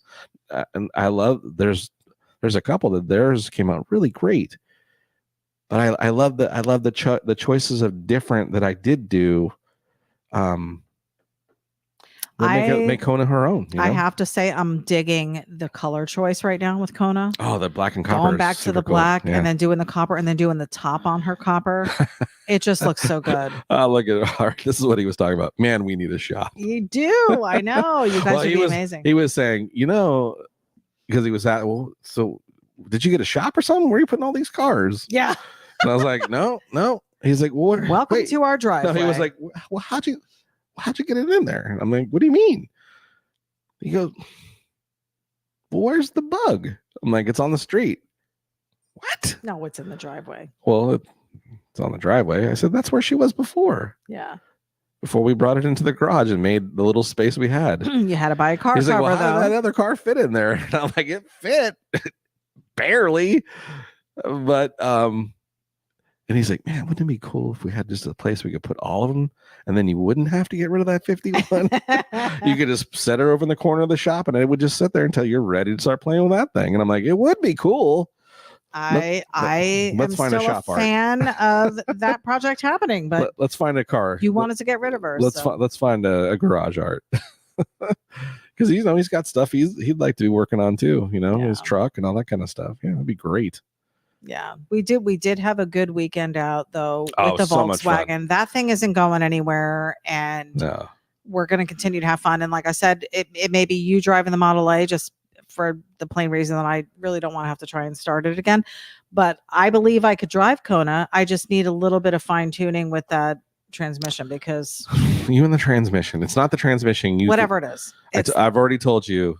and I love. There's a couple that theirs came out really great, but I love the choices of different that I did do. Make Kona her own. I have to say, I'm digging the color choice right now with Kona. Oh, the black and copper. Going back to the black and then doing the copper and then doing the top on her copper. It just looks so good. Oh, look at her. This is what he was talking about. Man, we need a shop. You do. I know. You guys would be amazing. He was saying, because he was so did you get a shop or something? Where are you putting all these cars? Yeah. And I was like, no. He's like, well, welcome to our driveway. No, he was like, well, how'd you get it in there? And I'm like, what do you mean? He goes, well, where's the bug? I'm like, it's on the street. What? No, it's in the driveway. Well, it's on the driveway. I said, that's where she was before. Yeah. Before we brought it into the garage and made the little space we had. You had to buy a car He's cover, like, well, how though. did that other car fit in there? And I'm like, it fit. Barely. But, and he's like, man, wouldn't it be cool if we had just a place we could put all of them, and then you wouldn't have to get rid of that 51? You could just set her over in the corner of the shop, and it would just sit there until you're ready to start playing with that thing. And I'm like, it would be cool. I am still a fan of that project happening, but let's find a car. You wanted to get rid of her. Let's find a garage art. Because he's got stuff he'd like to be working on too, his truck and all that kind of stuff. Yeah, it'd be great. Yeah, we did have a good weekend out though with the Volkswagen. That thing isn't going anywhere, and we're going to continue to have fun. And like I said, it may be you driving the Model A, just for the plain reason that I really don't want to have to try and start it again. But I believe I could drive Kona. I just need a little bit of fine tuning with that transmission, because you and the transmission. It's not the transmission. Whatever it is. I've already told you.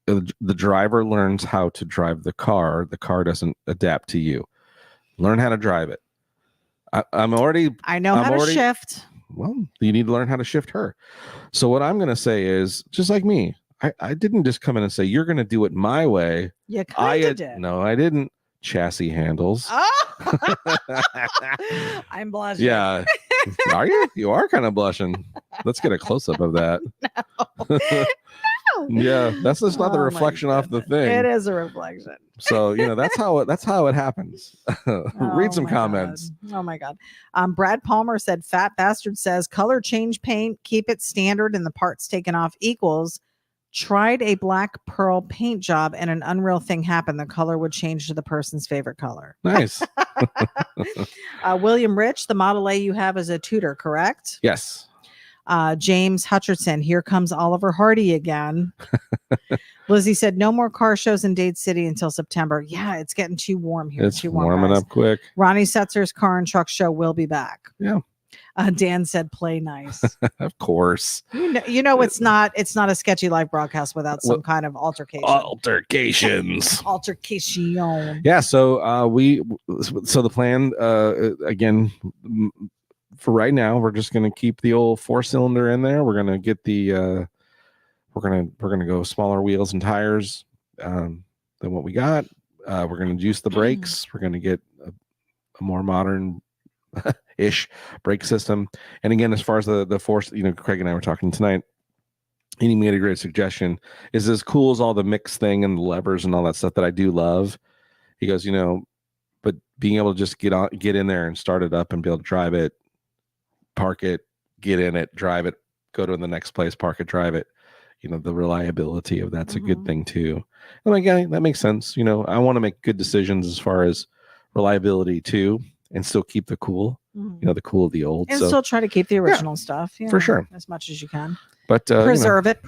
The driver learns how to drive the car. The car doesn't adapt to you. Learn how to drive it. I know how to shift. Well, you need to learn how to shift her. So what I'm going to say is, just like me, I didn't just come in and say, you're going to do it my way. You kind of did. No, I didn't. Chassis handles. Oh! I'm blushing. Yeah. Are you? You are kind of blushing. Let's get a close-up of that. No. Yeah, that's just not the reflection off the thing. It is a reflection. So that's how it happens. Read some comments. God. Oh my God. Brad Palmer said, "Fat bastard says color change paint, keep it standard, and the parts taken off equals. Tried a black pearl paint job, and an unreal thing happened. The color would change to the person's favorite color." Nice. William Rich, the Model A you have is a Tudor, correct? Yes. James Hutcherson, here comes Oliver Hardy again. Lizzie said, no more car shows in Dade City until September. Yeah, it's getting too warm here. It's warming up quick. Ronnie Setzer's car and truck show will be back. Yeah. Dan said, "Play nice." Of course. It's not a Sketchy Live broadcast without some kind of altercation. Altercation. Yeah. So the plan again, for right now, we're just going to keep the old 4-cylinder in there. We're going to get the we're gonna go smaller wheels and tires than what we got. We're gonna juice the brakes. We're gonna get a more modern ish brake system. And again, as far as the force, Craig and I were talking tonight, and he made a great suggestion. Is as cool as all the mix thing and the levers and all that stuff that I do love. He goes, but being able to just get in there and start it up and be able to drive it, park it, get in it, drive it, go to the next place, park it, drive it. The reliability of that's a good thing too. And again, that makes sense. I want to make good decisions as far as reliability too, and still keep the cool, the cool of the old. And still try to keep the original stuff. For sure. As much as you can. But preserve it.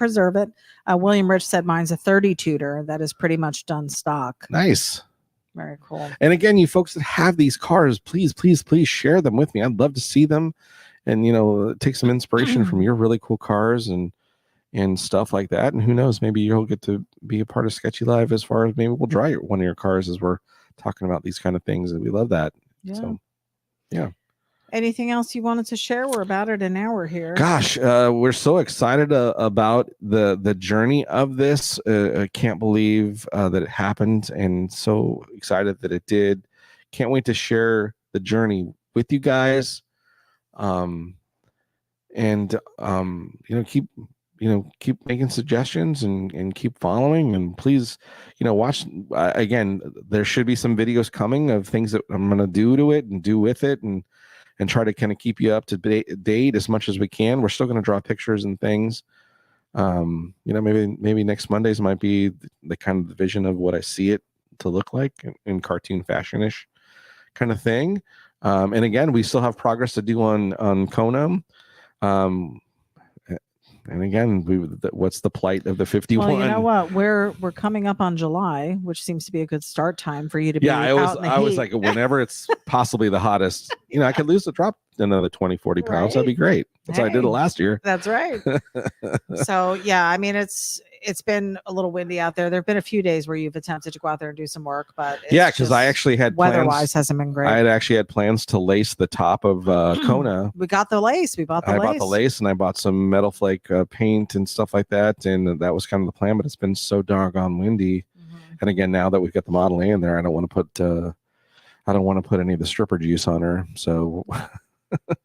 William Rich said mine's a 30 Tudor that is pretty much done stock. Nice. Very cool. And again, you folks that have these cars, please share them with me. I'd love to see them and, take some inspiration from your really cool cars and stuff like that. And who knows, maybe you'll get to be a part of Sketchy Live as far as maybe we'll drive one of your cars as we're talking about these kind of things. And we love that. Yeah. So, yeah. Anything else you wanted to share? We're about at an hour here. Gosh, we're so excited about the journey of this. I can't believe that it happened, and so excited that it did. Can't wait to share the journey with you guys. Keep making suggestions and keep following, and please, watch. Again, there should be some videos coming of things that I'm going to do to it and do with it, and try to kind of keep you up to date as much as we can. We're still going to draw pictures and things. Maybe next Mondays might be the kind of the vision of what I see it to look like in cartoon fashion-ish kind of thing. And again, we still have progress to do on Kona. And again, what's the plight of the 51? Well, you know what? We're coming up on July, which seems to be a good start time for you to be I was like, whenever it's possibly the hottest, I could drop another 20, 40 pounds. Right? That'd be great. That's how I did it last year. That's right. So, yeah, I mean, it's been a little windy out there. There have been a few days where you've attempted to go out there and do some work, but because I actually had weather-wise hasn't been great. I had actually had plans to lace the top of Kona. We got the lace. I bought the lace, and I bought some metal flake paint and stuff like that, and that was kind of the plan. But it's been so doggone windy, and again, now that we've got the Model A in there, I don't want to put any of the stripper juice on her, so.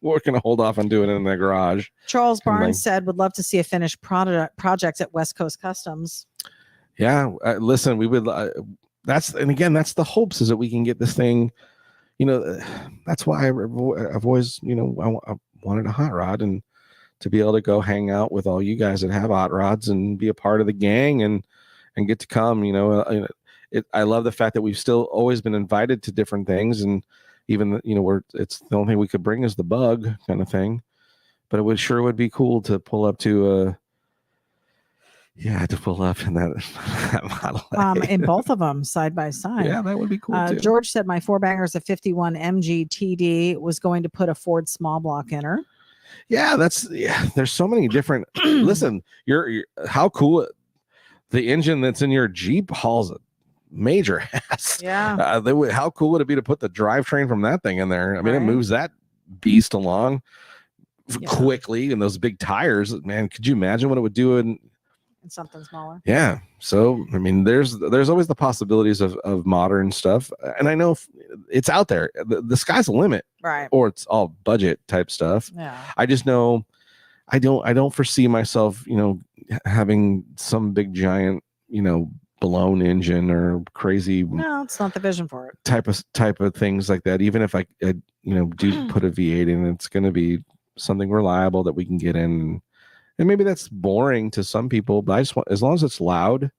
We're going to hold off on doing it in the garage. Charles Barnes said, would love to see a finished project at West Coast Customs. Yeah. Listen, we would, that's the hopes is that we can get this thing, that's why I've always, I wanted a hot rod and to be able to go hang out with all you guys that have hot rods and be a part of the gang and get to come, I love the fact that we've still always been invited to different things, and even it's the only thing we could bring is the bug kind of thing, but it would be cool to pull up to pull up in that Model A. In both of them side by side. Yeah, that would be cool too. George said my 4-banger's a 51 MG TD, was going to put a Ford small block in her. Yeah, there's so many different. Listen, you're how cool the engine that's in your Jeep hauls it. Major ass. Yeah. How cool would it be to put the drivetrain from that thing in there? I mean, it moves that beast along quickly, and those big tires, man, could you imagine what it would do in something smaller? Yeah. So, I mean, there's always the possibilities of modern stuff, and I know it's out there. The sky's the limit, right? Or it's all budget type stuff. Yeah. I just know I don't foresee myself, having some big giant, blown engine or crazy. No, it's not the vision for it. Type of things like that. Even if I do put a V8 in, it's going to be something reliable that we can get in. And maybe that's boring to some people, but I just want, as long as it's loud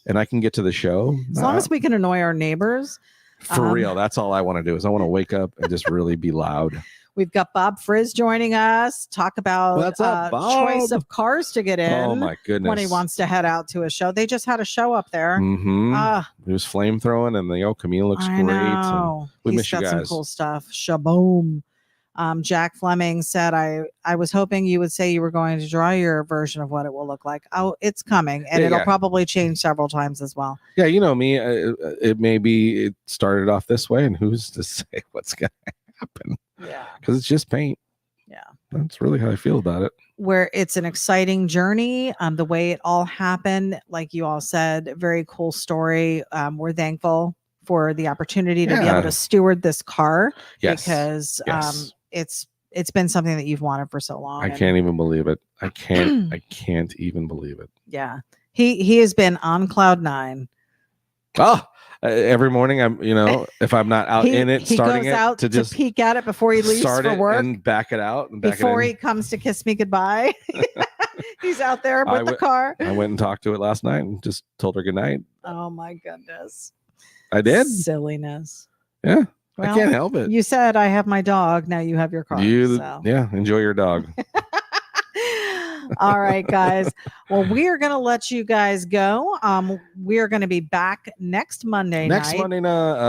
and I can get to the show. As long as we can annoy our neighbors. For real. That's all I want to do is I want to wake up and just really be loud. We've got Bob Frizz joining us. Talk about What's up, Bob? Choice of cars to get in. Oh my goodness! When he wants to head out to a show, they just had a show up there. It was flame throwing, and the Camille looks great. Know. We He's miss you got guys. some cool stuff. Shaboom. Jack Fleming said, I was hoping you would say you were going to draw your version of what it will look like. Oh, it's coming, and it'll probably change several times as well. Yeah, you know me. It started off this way, and who's to say what's going to happen? Yeah. Because it's just paint. Yeah. That's really how I feel about it. Where it's an exciting journey. The way it all happened, like you all said, very cool story. We're thankful for the opportunity to be able to steward this car because it's been something that you've wanted for so long. I can't even believe it. I can't even believe it. Yeah. He has been on cloud 9. Oh, every morning I'm, if I'm not out in it, starting goes out to just peek at it before he leaves for work and back it out and before he comes to kiss me goodbye. He's out there with the car. I went and talked to it last night and just told her good night. Oh my goodness. I did. Silliness. Yeah. Well, I can't help it. You said I have my dog. Now you have your car. Yeah. Enjoy your dog. All right, guys. Well, we are going to let you guys go. We are going to be back next Monday night.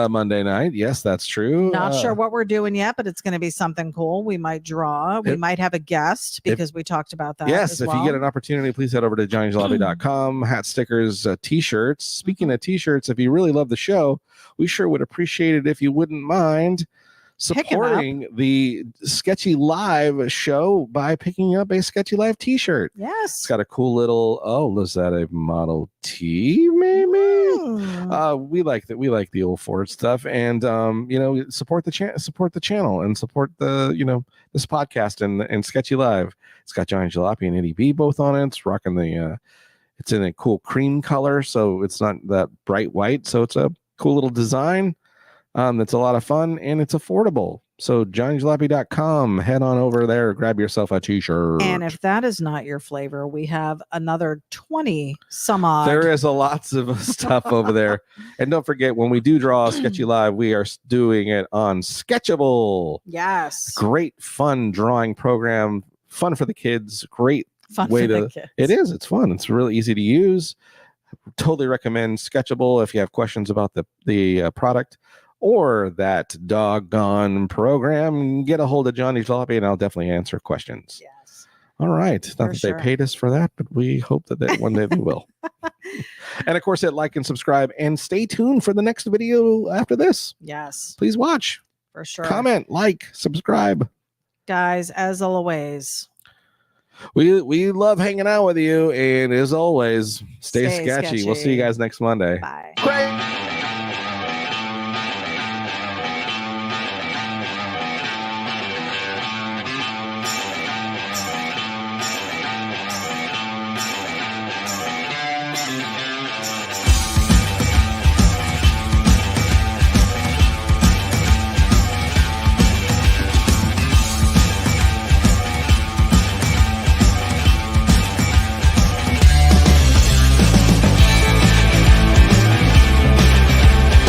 Monday night. Yes, that's true. Not sure what we're doing yet, but it's going to be something cool. We might draw. We might have a guest because we talked about that. Yes, if you get an opportunity, please head over to johnnyjalopy.com. Hat, stickers, t-shirts. Speaking of t-shirts, if you really love the show, we sure would appreciate it if you wouldn't mind supporting the Sketchy Live show by picking up a Sketchy Live t-shirt. Yes. It's got a cool little, is that a Model T maybe? We like that. We like the old Ford stuff, and support the channel and support the, this podcast and Sketchy Live. It's got Johnny Jalopy and Eddie B both on it. It's rocking it's in a cool cream color, so it's not that bright white. So it's a cool little design. That's a lot of fun and it's affordable. So johnnyjalopy.com, head on over there, grab yourself a t-shirt. And if that is not your flavor, we have another 20 some odd. There is lots of stuff over there. And don't forget, when we do draw Sketchy Live, we are doing it on Sketchable. Yes. Great fun drawing program, fun for the kids, great fun way for to the kids. It is, it's fun. It's really easy to use. Totally recommend Sketchable if you have questions about the product or that doggone program. Get a hold of Johnny Jalopy and I'll definitely answer questions. Yes. All right. Not that they paid us for that, but we hope that one day they will. And of course, hit like and subscribe and stay tuned for the next video after this. Yes. Please watch. For sure. Comment, like, subscribe. Guys, as always, we love hanging out with you. And as always, stay sketchy. We'll see you guys next Monday. Bye. Great.